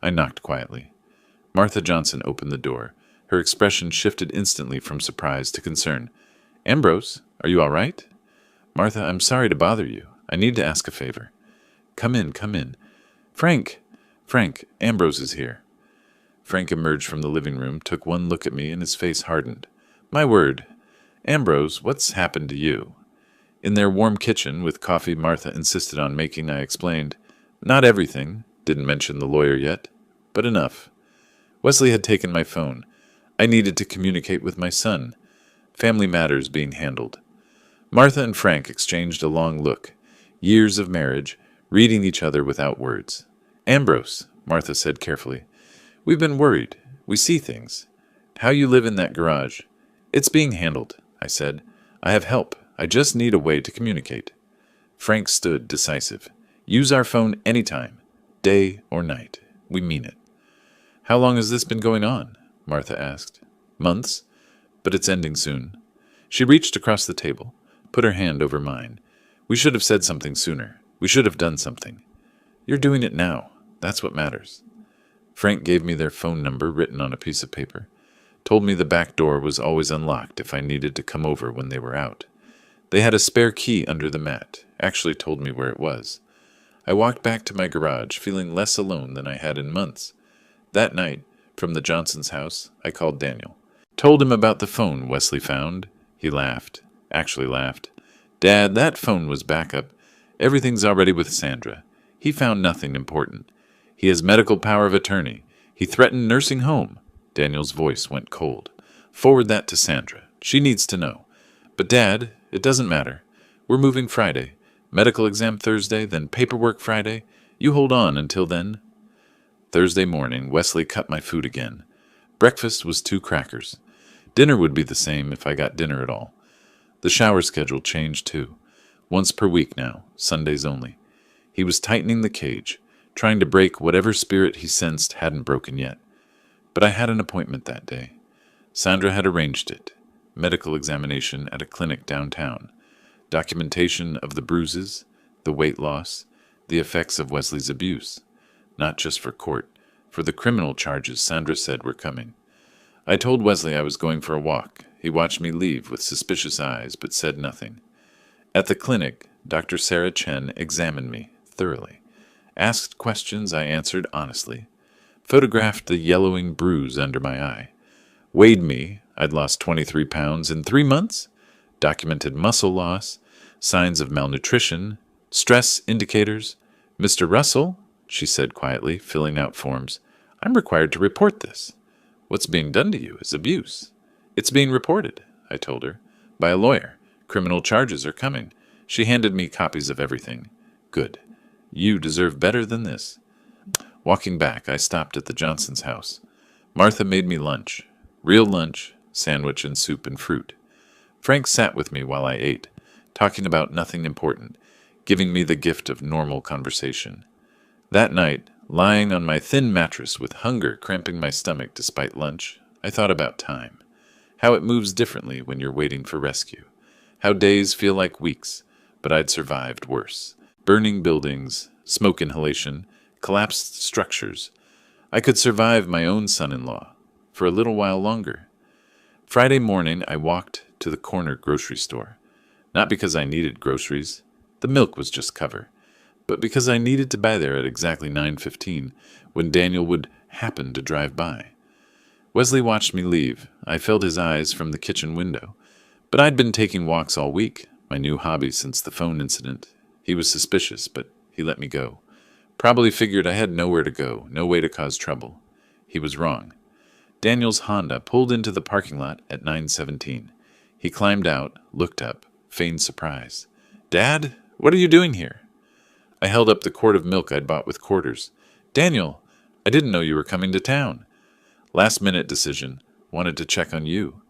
I knocked quietly. Martha Johnson opened the door. Her expression shifted instantly from surprise to concern. Ambrose, are you all right? Martha, I'm sorry to bother you. I need to ask a favor. Come in, come in. Frank, Ambrose is here. Frank emerged from the living room, took one look at me, and his face hardened. My word. Ambrose, what's happened to you? In their warm kitchen, with coffee Martha insisted on making, I explained. Not everything. Didn't mention the lawyer yet. But enough. Wesley had taken my phone. I needed to communicate with my son. Family matters being handled. Martha and Frank exchanged a long look. Years of marriage, reading each other without words. Ambrose, Martha said carefully. We've been worried. We see things. How you live in that garage. It's being handled, I said. I have help. I just need a way to communicate. Frank stood decisive. Use our phone anytime, day or night. We mean it. How long has this been going on? Martha asked. Months, but it's ending soon. She reached across the table, put her hand over mine. We should have said something sooner. We should have done something. You're doing it now. That's what matters. Frank gave me their phone number written on a piece of paper. Told me the back door was always unlocked if I needed to come over when they were out. They had a spare key under the mat. Actually told me where it was. I walked back to my garage, feeling less alone than I had in months. That night, from the Johnsons' house, I called Daniel. Told him about the phone Wesley found. He laughed. Actually laughed. Dad, that phone was backup. Everything's already with Sandra. He found nothing important. He has medical power of attorney. He threatened nursing home. Daniel's voice went cold. Forward that to Sandra. She needs to know. But Dad, it doesn't matter. We're moving Friday. Medical exam Thursday, then paperwork Friday. You hold on until then. Thursday morning, Wesley cut my food again. Breakfast was 2 crackers. Dinner would be the same if I got dinner at all. The shower schedule changed too. Once per week now, Sundays only. He was tightening the cage, trying to break whatever spirit he sensed hadn't broken yet. But I had an appointment that day. Sandra had arranged it. Medical examination at a clinic downtown. Documentation of the bruises, the weight loss, the effects of Wesley's abuse. Not just for court, for the criminal charges Sandra said were coming. I told Wesley I was going for a walk. He watched me leave with suspicious eyes, but said nothing. At the clinic, Dr. Sarah Chen examined me thoroughly. Asked questions I answered honestly. Photographed the yellowing bruise under my eye. Weighed me. I'd lost 23 pounds in 3 months. Documented muscle loss, signs of malnutrition, stress indicators. Mr. Russell, she said quietly, filling out forms, I'm required to report this. What's being done to you is abuse. It's being reported, I told her. By a lawyer. Criminal charges are coming. She handed me copies of everything. Good. You deserve better than this. Walking back, I stopped at the Johnsons' house. Martha made me lunch. Real lunch, sandwich and soup and fruit. Frank sat with me while I ate, talking about nothing important, giving me the gift of normal conversation. That night, lying on my thin mattress with hunger cramping my stomach despite lunch, I thought about time. How it moves differently when you're waiting for rescue. How days feel like weeks, but I'd survived worse. Burning buildings, smoke inhalation, collapsed structures. I could survive my own son-in-law for a little while longer. Friday morning, I walked to the corner grocery store. Not because I needed groceries. The milk was just cover. But because I needed to buy there at exactly 9:15, when Daniel would happen to drive by. Wesley watched me leave. I felt his eyes from the kitchen window. But I'd been taking walks all week, my new hobby since the phone incident. He was suspicious, but he let me go. Probably figured I had nowhere to go, no way to cause trouble. He was wrong. Daniel's Honda pulled into the parking lot at 9:17. He climbed out, looked up, feigned surprise. "Dad, what are you doing here?" I held up the quart of milk I'd bought with quarters. "Daniel, I didn't know you were coming to town." Last-minute decision. Wanted to check on you.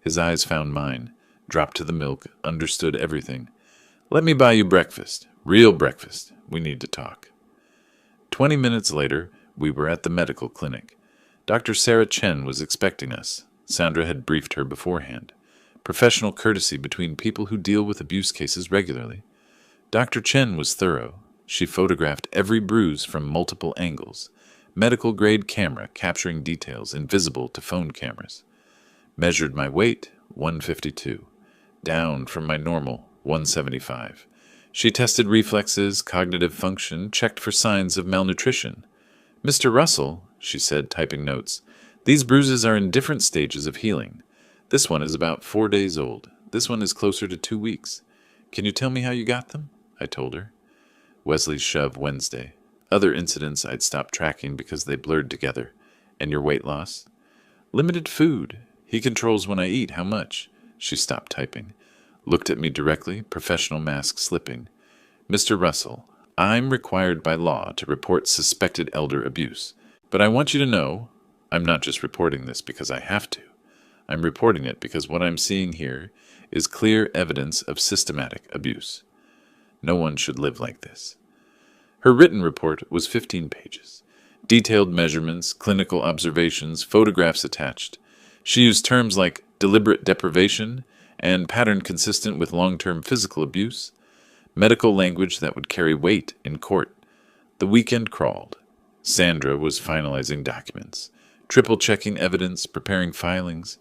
His eyes found mine. Dropped to the milk. Understood everything. "Let me buy you breakfast. Real breakfast. We need to talk." 20 minutes later, we were at the medical clinic. Dr. Sarah Chen was expecting us. Sandra had briefed her beforehand. Professional courtesy between people who deal with abuse cases regularly. Dr. Chen was thorough. She photographed every bruise from multiple angles. Medical-grade camera capturing details invisible to phone cameras. Measured my weight, 152. Down from my normal, 175. She tested reflexes, cognitive function, checked for signs of malnutrition. "Mr. Russell," she said, typing notes, "these bruises are in different stages of healing. This one is about 4 days old. This one is closer to 2 weeks. Can you tell me how you got them?" I told her. Wesley's shove Wednesday. Other incidents I'd stopped tracking because they blurred together. "And your weight loss?" "Limited food. He controls when I eat, how much." She stopped typing. Looked at me directly, professional mask slipping. "Mr. Russell, I'm required by law to report suspected elder abuse. But I want you to know, I'm not just reporting this because I have to. I'm reporting it because what I'm seeing here is clear evidence of systematic abuse. No one should live like this." Her written report was 15 pages. Detailed measurements, clinical observations, photographs attached. She used terms like deliberate deprivation and pattern consistent with long-term physical abuse, medical language that would carry weight in court. The weekend crawled. Sandra was finalizing documents, triple-checking evidence, preparing filings.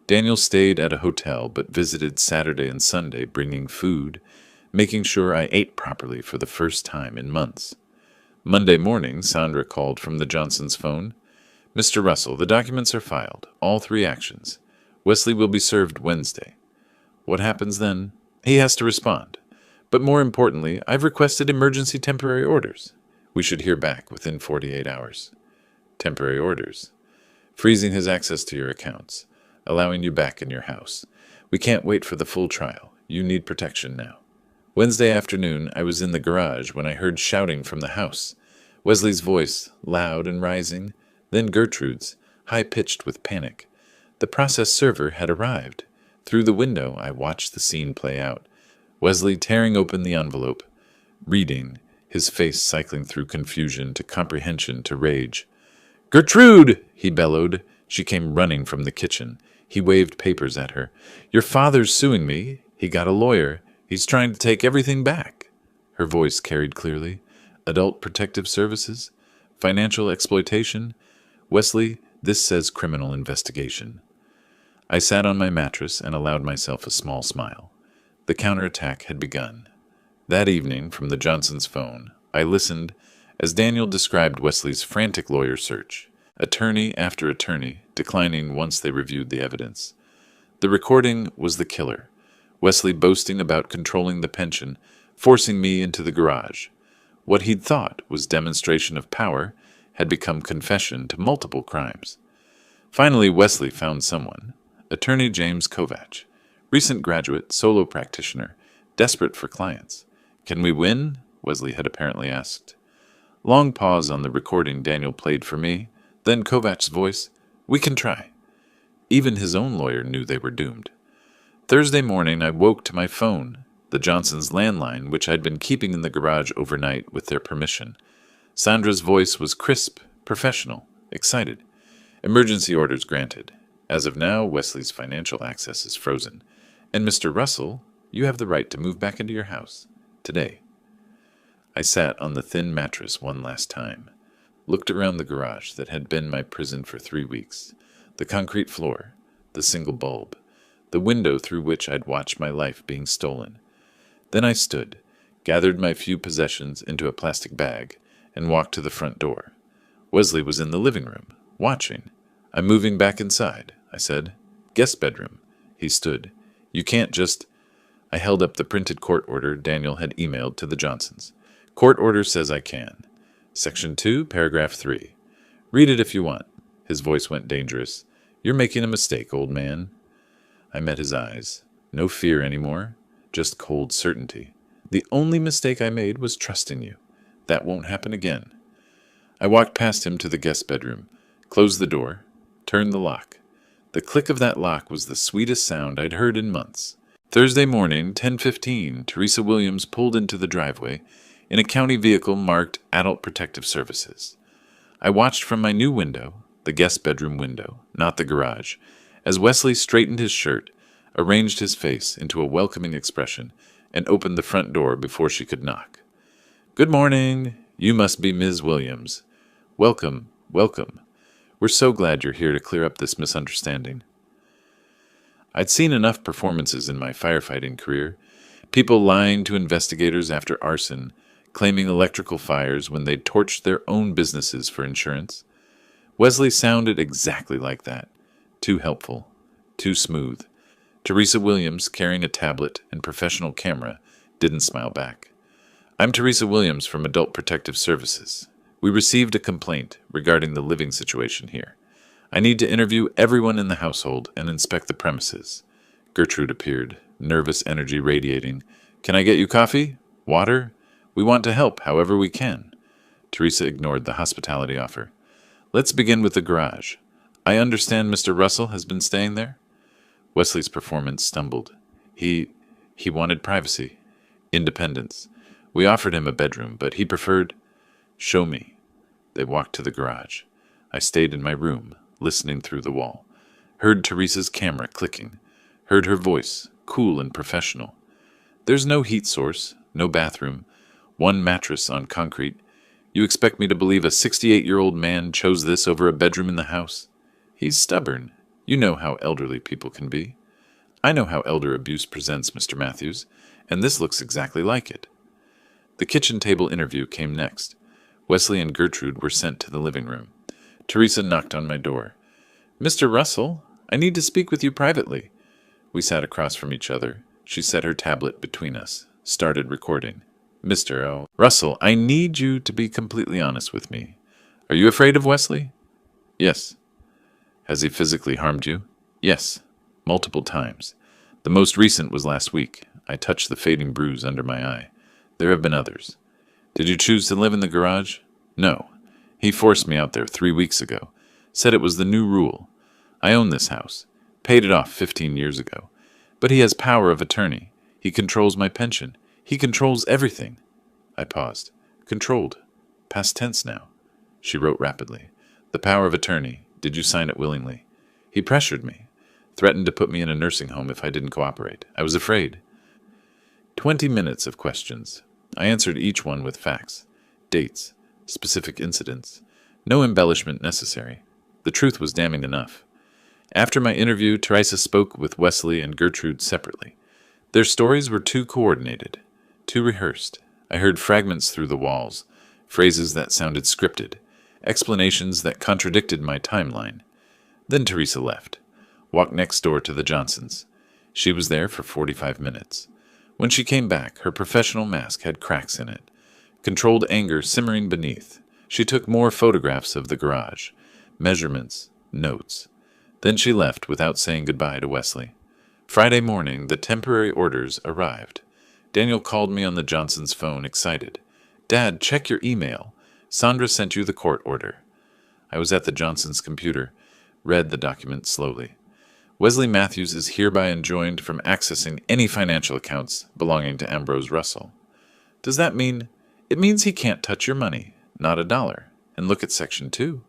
Daniel stayed at a hotel but visited Saturday and Sunday, bringing food, making sure I ate properly for the first time in months. Monday morning, Sandra called from the Johnsons' phone. "Mr. Russell, the documents are filed, all 3 actions. Wesley will be served Wednesday." What happens then? He has to respond. But more importantly, I've requested emergency temporary orders. We should hear back within 48 hours. Temporary orders. Freezing his access to your accounts. Allowing you back in your house. We can't wait for the full trial. You need protection now. Wednesday afternoon, I was in the garage when I heard shouting from the house. Wesley's voice, loud and rising, then Gertrude's, high-pitched with panic. The process server had arrived. Through the window, I watched the scene play out. Wesley tearing open the envelope, reading, his face cycling through confusion to comprehension to rage. "Gertrude!" he bellowed. She came running from the kitchen. He waved papers at her. "Your father's suing me. He got a lawyer. He's trying to take everything back." Her voice carried clearly. "Adult Protective Services? Financial exploitation? Wesley, this says criminal investigation." I sat on my mattress and allowed myself a small smile. The counterattack had begun. That evening, from the Johnsons' phone, I listened as Daniel described Wesley's frantic lawyer search, attorney after attorney declining once they reviewed the evidence. The recording was the killer. Wesley boasting about controlling the pension, forcing me into the garage. What he'd thought was demonstration of power had become confession to multiple crimes. Finally, Wesley found someone. Attorney James Kovach, Recent graduate, solo practitioner, desperate for clients. Can we win? Wesley had apparently asked. Long pause on the recording Daniel played for me, then Kovach's voice, we can try. Even his own lawyer knew they were doomed. Thursday morning I woke to my phone, the Johnsons' landline, which I'd been keeping in the garage overnight with their permission. Sandra's voice was crisp, professional, excited. Emergency orders granted. As of now, Wesley's financial access is frozen. And Mr. Russell, you have the right to move back into your house. Today. I sat on the thin mattress one last time, looked around the garage that had been my prison for 3 weeks, the concrete floor, the single bulb, the window through which I'd watched my life being stolen. Then I stood, gathered my few possessions into a plastic bag, and walked to the front door. Wesley was in the living room, watching. I'm moving back inside, I said. Guest bedroom. He stood. You can't just... I held up the printed court order Daniel had emailed to the Johnsons. Court order says I can. Section 2, paragraph 3. Read it if you want. His voice went dangerous. You're making a mistake, old man. I met his eyes. No fear anymore, just cold certainty. The only mistake I made was trusting you. That won't happen again. I walked past him to the guest bedroom, closed the door, turned the lock. The click of that lock was the sweetest sound I'd heard in months. Thursday morning, 10:15, Teresa Williams pulled into the driveway in a county vehicle marked Adult Protective Services. I watched from my new window, the guest bedroom window, not the garage, as Wesley straightened his shirt, arranged his face into a welcoming expression, and opened the front door before she could knock. Good morning. You must be Ms. Williams. Welcome, welcome. We're so glad you're here to clear up this misunderstanding. I'd seen enough performances in my firefighting career, people lying to investigators after arson, claiming electrical fires when they'd torched their own businesses for insurance. Wesley sounded exactly like that. Too helpful, too smooth. Teresa Williams, carrying a tablet and professional camera, didn't smile back. I'm Teresa Williams from Adult Protective Services. We received a complaint regarding the living situation here. I need to interview everyone in the household and inspect the premises. Gertrude appeared, nervous energy radiating. Can I get you coffee? Water? We want to help however we can. Teresa ignored the hospitality offer. Let's begin with the garage. I understand Mr. Russell has been staying there? Wesley's performance stumbled. He wanted privacy, independence. We offered him a bedroom, but he preferred... Show me. They walked to the garage. I stayed in my room, listening through the wall. Heard Teresa's camera clicking. Heard her voice, cool and professional. There's no heat source, no bathroom, one mattress on concrete. You expect me to believe a 68-year-old man chose this over a bedroom in the house? He's stubborn. You know how elderly people can be. I know how elder abuse presents, Mr. Matthews, and this looks exactly like it. The kitchen table interview came next. Wesley and Gertrude were sent to the living room. Teresa knocked on my door. Mr. Russell, I need to speak with you privately. We sat across from each other. She set her tablet between us, started recording. Mr. Russell, I need you to be completely honest with me. Are you afraid of Wesley? Yes. Has he physically harmed you? Yes, multiple times. The most recent was last week. I touched the fading bruise under my eye. There have been others. Did you choose to live in the garage? No. He forced me out there 3 weeks ago. Said it was the new rule. I own this house. Paid it off 15 years ago. But he has power of attorney. He controls my pension. He controls everything. I paused. Controlled. Past tense now. She wrote rapidly. The power of attorney. Did you sign it willingly? He pressured me. Threatened to put me in a nursing home if I didn't cooperate. I was afraid. 20 minutes of questions. I answered each one with facts, dates, specific incidents. No embellishment necessary. The truth was damning enough. After my interview, Teresa spoke with Wesley and Gertrude separately. Their stories were too coordinated, too rehearsed. I heard fragments through the walls, phrases that sounded scripted, explanations that contradicted my timeline. Then Teresa left, walked next door to the Johnsons. She was there for 45 minutes. When she came back, her professional mask had cracks in it, controlled anger simmering beneath. She took more photographs of the garage, measurements, notes. Then she left without saying goodbye to Wesley. Friday morning, the temporary orders arrived. Daniel called me on the Johnsons' phone, excited. "Dad, check your email. Sandra sent you the court order." I was at the Johnsons' computer, read the document slowly. Wesley Matthews is hereby enjoined from accessing any financial accounts belonging to Ambrose Russell. Does that mean? It means he can't touch your money, not a dollar. And look at Section 2.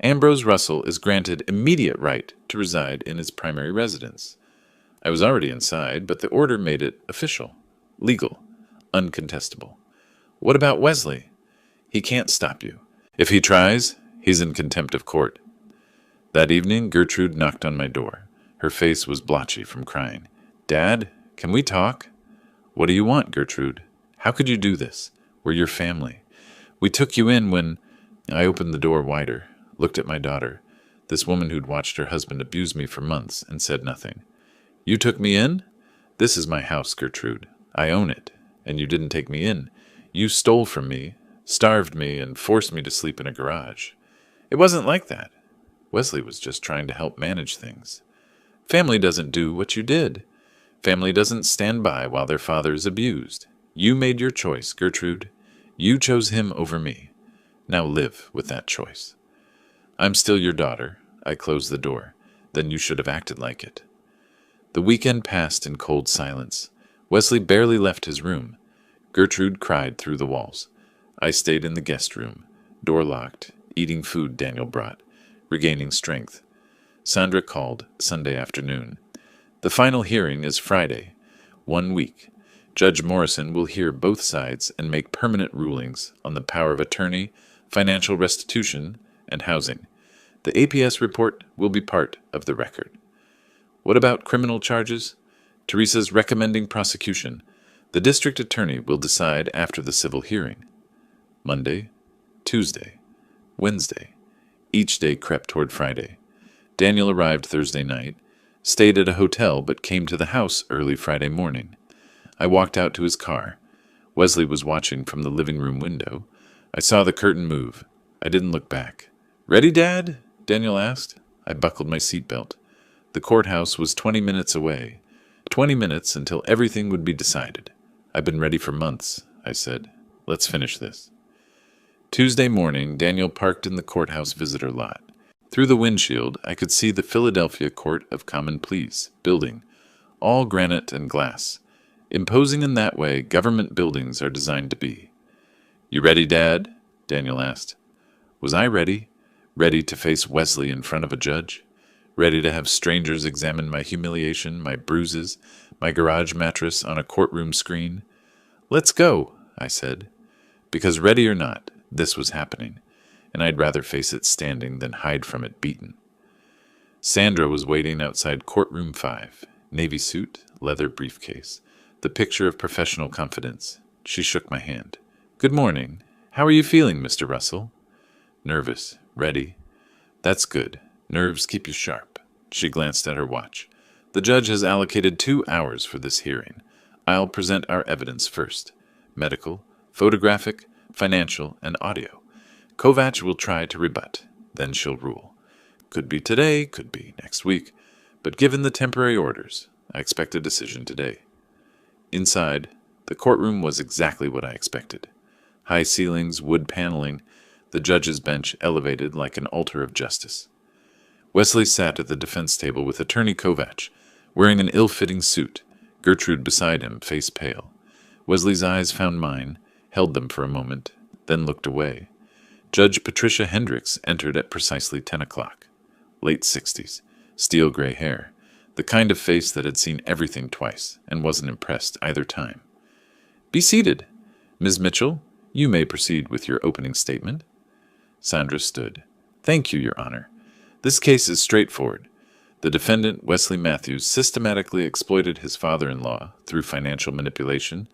Ambrose Russell is granted immediate right to reside in his primary residence. I was already inside, but the order made it official, legal, uncontestable. What about Wesley? He can't stop you. If he tries, he's in contempt of court. That evening, Gertrude knocked on my door. Her face was blotchy from crying. "Dad, can we talk?" "What do you want, Gertrude? How could you do this? We're your family. We took you in when—" I opened the door wider, looked at my daughter, this woman who'd watched her husband abuse me for months, and said nothing. "You took me in? This is my house, Gertrude. I own it. And you didn't take me in. You stole from me, starved me, and forced me to sleep in a garage. It wasn't like that. Wesley was just trying to help manage things. Family doesn't do what you did. Family doesn't stand by while their father is abused. You made your choice, Gertrude. You chose him over me. Now live with that choice. I'm still your daughter." I closed the door. "Then you should have acted like it." The weekend passed in cold silence. Wesley barely left his room. Gertrude cried through the walls. I stayed in the guest room, door locked, eating food Daniel brought, regaining strength. Sandra called Sunday afternoon. The final hearing is Friday. 1 week. Judge Morrison will hear both sides and make permanent rulings on the power of attorney, financial restitution, and housing. The APS report will be part of the record. What about criminal charges? Teresa's recommending prosecution. The district attorney will decide after the civil hearing. Monday, Tuesday, Wednesday. Each day crept toward Friday. Daniel arrived Thursday night, stayed at a hotel but came to the house early Friday morning. I walked out to his car. Wesley was watching from the living room window. I saw the curtain move. I didn't look back. "Ready, Dad?" Daniel asked. I buckled my seatbelt. The courthouse was 20 minutes away. 20 minutes until everything would be decided. "I've been ready for months," I said. "Let's finish this." Tuesday morning, Daniel parked in the courthouse visitor lot. Through the windshield, I could see the Philadelphia Court of Common Pleas building, all granite and glass, imposing in that way government buildings are designed to be. "You ready, Dad?" Daniel asked. Was I ready? Ready to face Wesley in front of a judge? Ready to have strangers examine my humiliation, my bruises, my garage mattress on a courtroom screen? "Let's go," I said. Because ready or not, this was happening, and I'd rather face it standing than hide from it beaten. Sandra was waiting outside courtroom 5, navy suit, leather briefcase, the picture of professional confidence. She shook my hand. "Good morning. How are you feeling, Mr. Russell?" "Nervous. Ready." "That's good. Nerves keep you sharp." She glanced at her watch. "The judge has allocated 2 hours for this hearing. I'll present our evidence first. Medical, photographic, financial, and audio. Kovach will try to rebut. Then she'll rule. Could be today, could be next week. But given the temporary orders, I expect a decision today." Inside, the courtroom was exactly what I expected. High ceilings, wood paneling, the judge's bench elevated like an altar of justice. Wesley sat at the defense table with Attorney Kovach, wearing an ill-fitting suit, Gertrude beside him, face pale. Wesley's eyes found mine, held them for a moment, then looked away. Judge Patricia Hendricks entered at precisely 10 o'clock. Late 60s, steel-gray hair, the kind of face that had seen everything twice and wasn't impressed either time. "Be seated. Ms. Mitchell, you may proceed with your opening statement." Sandra stood. "Thank you, Your Honor. This case is straightforward. The defendant, Wesley Matthews, systematically exploited his father-in-law through financial manipulation,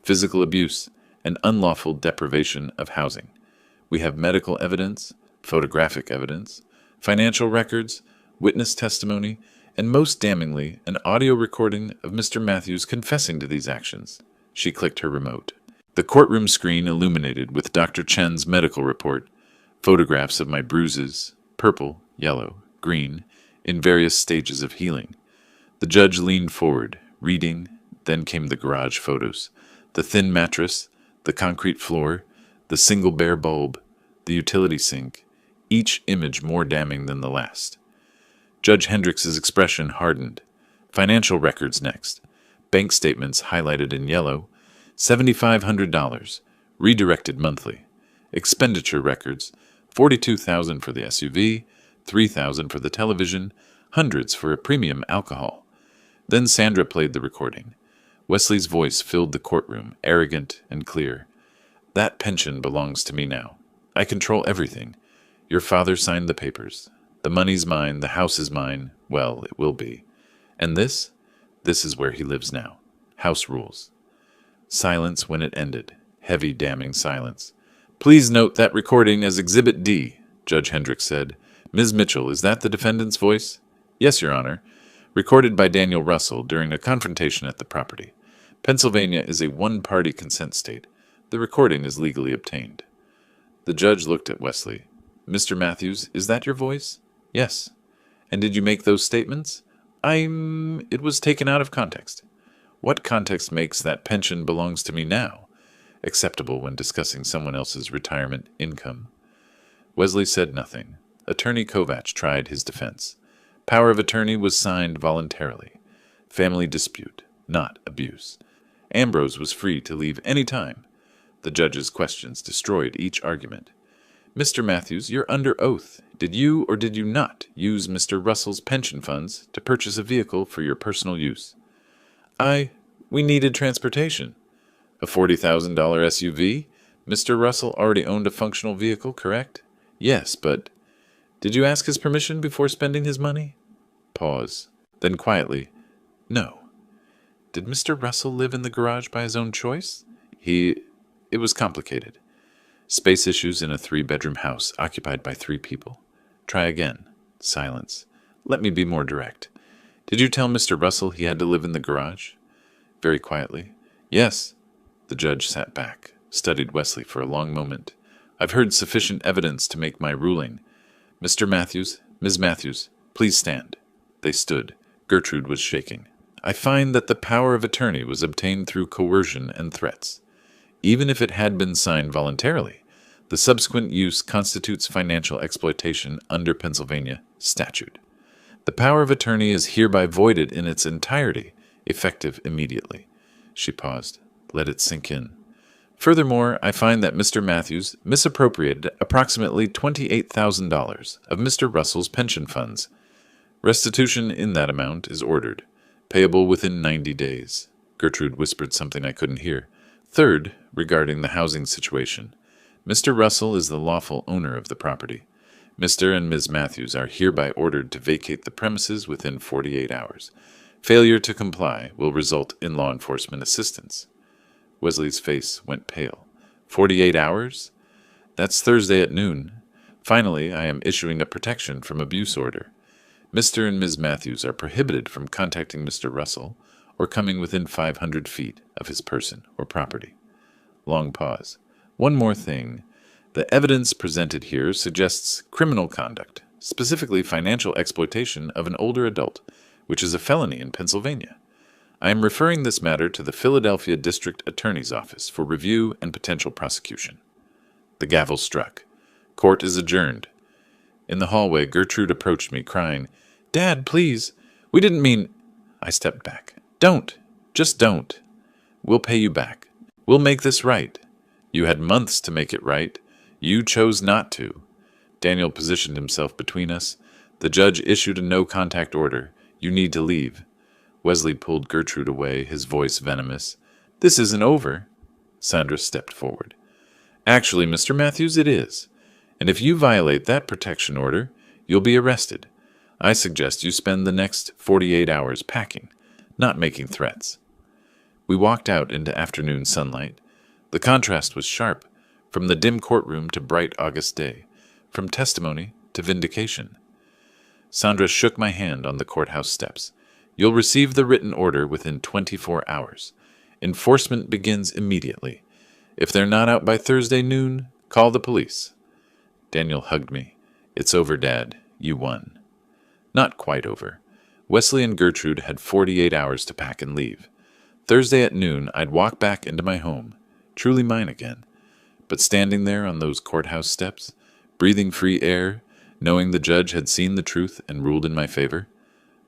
physical abuse, and unlawful deprivation of housing. We have medical evidence, photographic evidence, financial records, witness testimony, and most damningly, an audio recording of Mr. Matthews confessing to these actions." She clicked her remote. The courtroom screen illuminated with Dr. Chen's medical report, photographs of my bruises, purple, yellow, green, in various stages of healing. The judge leaned forward, reading. Then came the garage photos. The thin mattress, the concrete floor, the single bare bulb, the utility sink, each image more damning than the last. Judge Hendricks's expression hardened. Financial records next. Bank statements highlighted in yellow. $7,500, redirected monthly. Expenditure records. $42,000 for the SUV, $3,000 for the television, hundreds for a premium alcohol. Then Sandra played the recording. Wesley's voice filled the courtroom, arrogant and clear. That pension belongs to me now. I control everything. Your father signed the papers. The money's mine, the house is mine. Well, it will be. And this? This is where he lives now. House rules. Silence when it ended. Heavy, damning silence. Please note that recording as Exhibit D, Judge Hendricks said. Ms. Mitchell, is that the defendant's voice? Yes, Your Honor. Recorded by Daniel Russell during a confrontation at the property. Pennsylvania is a one-party consent state. The recording is legally obtained. The judge looked at Wesley. Mr. Matthews, is that your voice? Yes. And did you make those statements? It was taken out of context. What context makes that pension belongs to me now acceptable when discussing someone else's retirement income? Wesley said nothing. Attorney Kovach tried his defense. Power of attorney was signed voluntarily. Family dispute, not abuse. Ambrose was free to leave any time. The judge's questions destroyed each argument. Mr. Matthews, you're under oath. Did you or did you not use Mr. Russell's pension funds to purchase a vehicle for your personal use? We needed transportation. A $40,000 SUV? Mr. Russell already owned a functional vehicle, correct? Yes, but did you ask his permission before spending his money? Pause. Then quietly, no. Did Mr. Russell live in the garage by his own choice? It was complicated. Space issues in a 3-bedroom house occupied by 3 people. Try again. Silence. Let me be more direct. Did you tell Mr. Russell he had to live in the garage? Very quietly. Yes. The judge sat back, studied Wesley for a long moment. I've heard sufficient evidence to make my ruling. Mr. Matthews, Ms. Matthews, please stand. They stood. Gertrude was shaking. I find that the power of attorney was obtained through coercion and threats. Even if it had been signed voluntarily, the subsequent use constitutes financial exploitation under Pennsylvania statute. The power of attorney is hereby voided in its entirety, effective immediately. She paused. Let it sink in. Furthermore, I find that Mr. Matthews misappropriated approximately $28,000 of Mr. Russell's pension funds. Restitution in that amount is ordered, payable within 90 days. Gertrude whispered something I couldn't hear. Third, regarding the housing situation, Mr. Russell is the lawful owner of the property. Mr. and Ms. Matthews are hereby ordered to vacate the premises within 48 hours. Failure to comply will result in law enforcement assistance. Wesley's face went pale. 48 hours? That's Thursday at noon. Finally, I am issuing a protection from abuse order. Mr. and Ms. Matthews are prohibited from contacting Mr. Russell or coming within 500 feet of his person or property. Long pause. One more thing. The evidence presented here suggests criminal conduct, specifically financial exploitation of an older adult, which is a felony in Pennsylvania. I am referring this matter to the Philadelphia District Attorney's Office for review and potential prosecution. The gavel struck. Court is adjourned. In the hallway, Gertrude approached me, crying, Dad, please. We didn't mean... I stepped back. Don't. Just don't. We'll pay you back. We'll make this right. You had months to make it right. You chose not to. Daniel positioned himself between us. The judge issued a no-contact order. You need to leave. Wesley pulled Gertrude away, his voice venomous. This isn't over. Sandra stepped forward. Actually, Mr. Matthews, it is. And if you violate that protection order, you'll be arrested. I suggest you spend the next 48 hours packing, not making threats. We walked out into afternoon sunlight. The contrast was sharp, from the dim courtroom to bright August day, from testimony to vindication. Sandra shook my hand on the courthouse steps. You'll receive the written order within 24 hours. Enforcement begins immediately. If they're not out by Thursday noon, call the police. Daniel hugged me. It's over, Dad. You won. Not quite over. Wesley and Gertrude had 48 hours to pack and leave. Thursday at noon, I'd walk back into my home, truly mine again. But standing there on those courthouse steps, breathing free air, knowing the judge had seen the truth and ruled in my favor,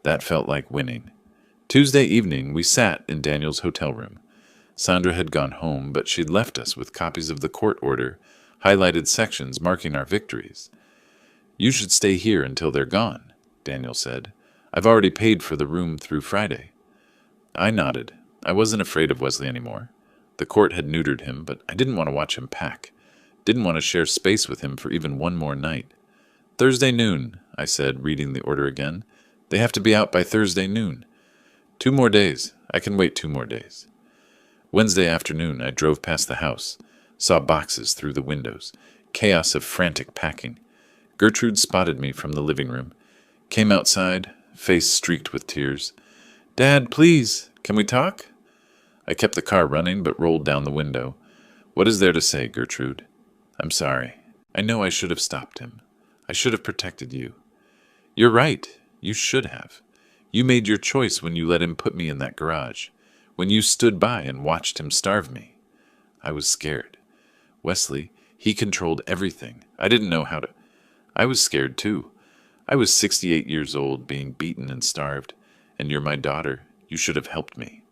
that felt like winning. Tuesday evening, we sat in Daniel's hotel room. Sandra had gone home, but she'd left us with copies of the court order, highlighted sections marking our victories. "You should stay here until they're gone," Daniel said. "I've already paid for the room through Friday." I nodded. I wasn't afraid of Wesley anymore. The court had neutered him, but I didn't want to watch him pack. Didn't want to share space with him for even one more night. "Thursday noon," I said, reading the order again. "They have to be out by Thursday noon. 2 more days. I can wait 2 more days." Wednesday afternoon, I drove past the house, saw boxes through the windows, chaos of frantic packing. Gertrude spotted me from the living room, came outside, face streaked with tears. "Dad, please, can we talk?" I kept the car running, but rolled down the window. "What is there to say, Gertrude?" "I'm sorry. I know I should have stopped him. I should have protected you." "You're right. You should have. You made your choice when you let him put me in that garage, when you stood by and watched him starve me." I was scared. Wesley, he controlled everything. I didn't know how to. I was scared too. I was 68 years old, being beaten and starved, and you're my daughter. You should have helped me.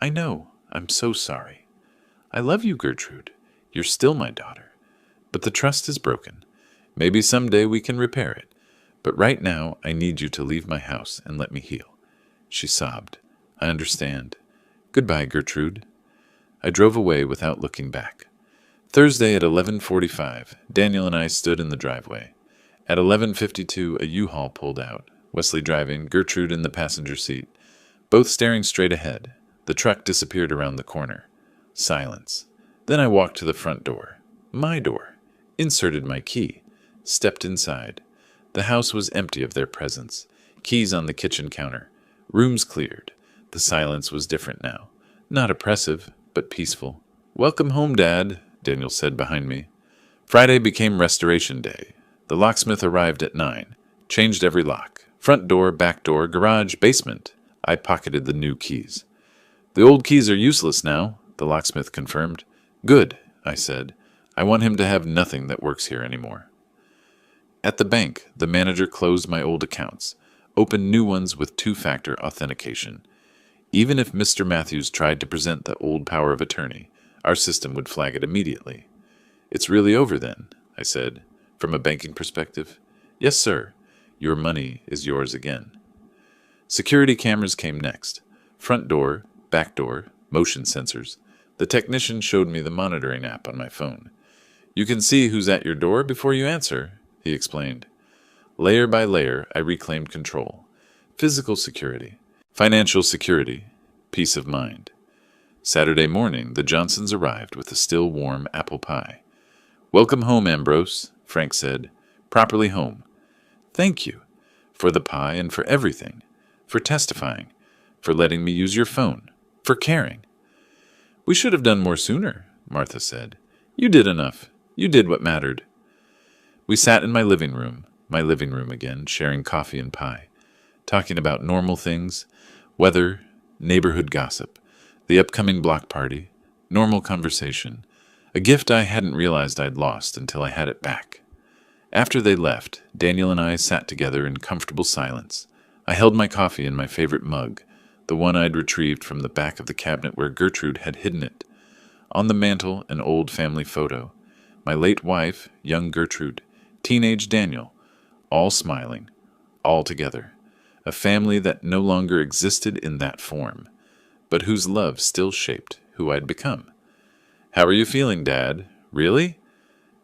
"I know. I'm so sorry." "I love you, Gertrude. You're still my daughter. But the trust is broken. Maybe someday we can repair it. But right now, I need you to leave my house and let me heal." She sobbed. "I understand. Goodbye, Gertrude." I drove away without looking back. Thursday at 11:45, Daniel and I stood in the driveway. At 11:52, a U-Haul pulled out, Wesley driving, Gertrude in the passenger seat, both staring straight ahead. The truck disappeared around the corner. Silence. Then I walked to the front door. My door. Inserted my key. Stepped inside. The house was empty of their presence. Keys on the kitchen counter. Rooms cleared. The silence was different now. Not oppressive, but peaceful. "Welcome home, Dad," Daniel said behind me. Friday became Restoration Day. The locksmith arrived at 9. Changed every lock. Front door, back door, garage, basement. I pocketed the new keys. "The old keys are useless now," the locksmith confirmed. "Good," I said. "I want him to have nothing that works here anymore." At the bank, the manager closed my old accounts, opened new ones with 2-factor authentication. Even if Mr. Matthews tried to present the old power of attorney, our system would flag it immediately. "It's really over then," I said, "from a banking perspective?" "Yes, sir. Your money is yours again." Security cameras came next. Front door, back door, motion sensors. The technician showed me the monitoring app on my phone. "You can see who's at your door before you answer," he explained. Layer by layer, I reclaimed control. Physical security, financial security, peace of mind. Saturday morning, the Johnsons arrived with a still warm apple pie. "Welcome home, Ambrose," Frank said. "Properly home." "Thank you. For the pie and for everything. For testifying. For letting me use your phone. For caring." "We should have done more sooner," Martha said. "You did enough. You did what mattered." We sat in my living room again, sharing coffee and pie, talking about normal things, weather, neighborhood gossip, the upcoming block party, normal conversation, a gift I hadn't realized I'd lost until I had it back. After they left, Daniel and I sat together in comfortable silence. I held my coffee in my favorite mug, the one I'd retrieved from the back of the cabinet where Gertrude had hidden it. On the mantel, an old family photo. My late wife, young Gertrude, teenage Daniel, all smiling, all together. A family that no longer existed in that form, but whose love still shaped who I'd become. "How are you feeling, Dad? Really?"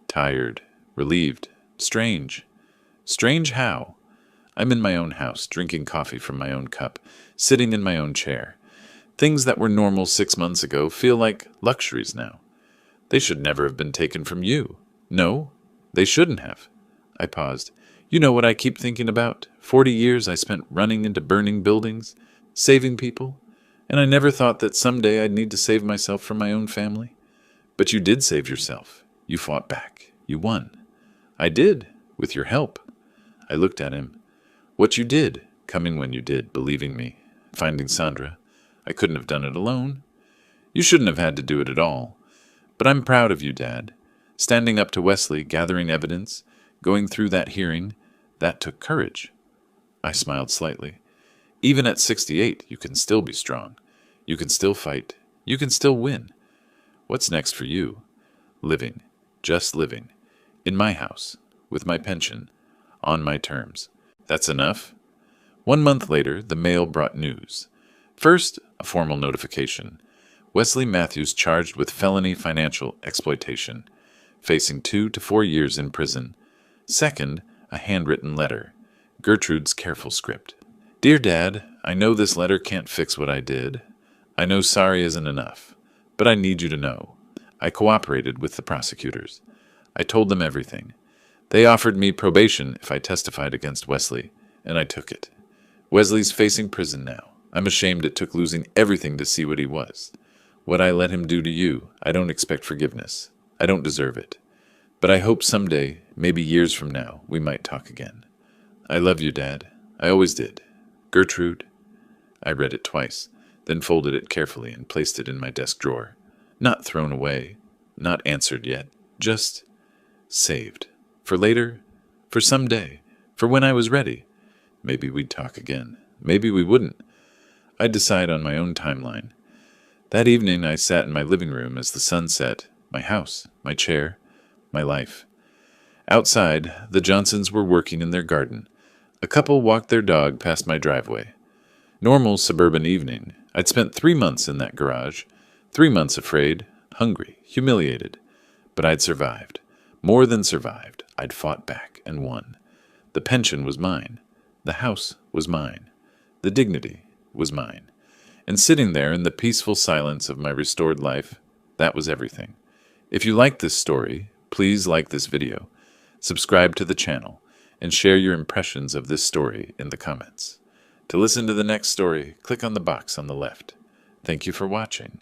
"Tired, relieved, strange." "Strange how?" "I'm in my own house, drinking coffee from my own cup, sitting in my own chair. Things that were normal 6 months ago feel like luxuries now. They should never have been taken from you. No, they shouldn't have." I paused. "You know what I keep thinking about? 40 years I spent running into burning buildings, saving people, and I never thought that someday I'd need to save myself from my own family. But you did save yourself. You fought back. You won." "I did, with your help." I looked at him. "What you did, coming when you did, believing me, finding Sandra. I couldn't have done it alone. You shouldn't have had to do it at all. But I'm proud of you, Dad. Standing up to Wesley, gathering evidence, going through that hearing, that took courage. I smiled slightly. Even at 68, you can still be strong. You can still fight. You can still win. What's next for you? Living. Just living. In my house. With my pension. On my terms. That's enough? 1 month later, the mail brought news. First, a formal notification. Wesley Matthews charged with felony financial exploitation, facing 2 to 4 years in prison. Second, a handwritten letter. Gertrude's careful script. Dear Dad, I know this letter can't fix what I did. I know sorry isn't enough, but I need you to know. I cooperated with the prosecutors. I told them everything. They offered me probation if I testified against Wesley, and I took it. Wesley's facing prison now. I'm ashamed it took losing everything to see what he was. What I let him do to you, I don't expect forgiveness. I don't deserve it. But I hope someday, maybe years from now, we might talk again. I love you, Dad. I always did. Gertrude. I read it twice, then folded it carefully and placed it in my desk drawer. Not thrown away, not answered yet, just saved. For later, for someday, for when I was ready. Maybe we'd talk again. Maybe we wouldn't. I'd decide on my own timeline. That evening I sat in my living room as the sun set, my house, my chair, my life. Outside, the Johnsons were working in their garden. A couple walked their dog past my driveway. Normal suburban evening. I'd spent 3 months in that garage. 3 months afraid, hungry, humiliated. But I'd survived. More than survived. I'd fought back and won. The pension was mine. The house was mine. The dignity was mine. And sitting there in the peaceful silence of my restored life, that was everything. If you like this story, please like this video, subscribe to the channel, and share your impressions of this story in the comments. To listen to the next story, click on the box on the left. Thank you for watching.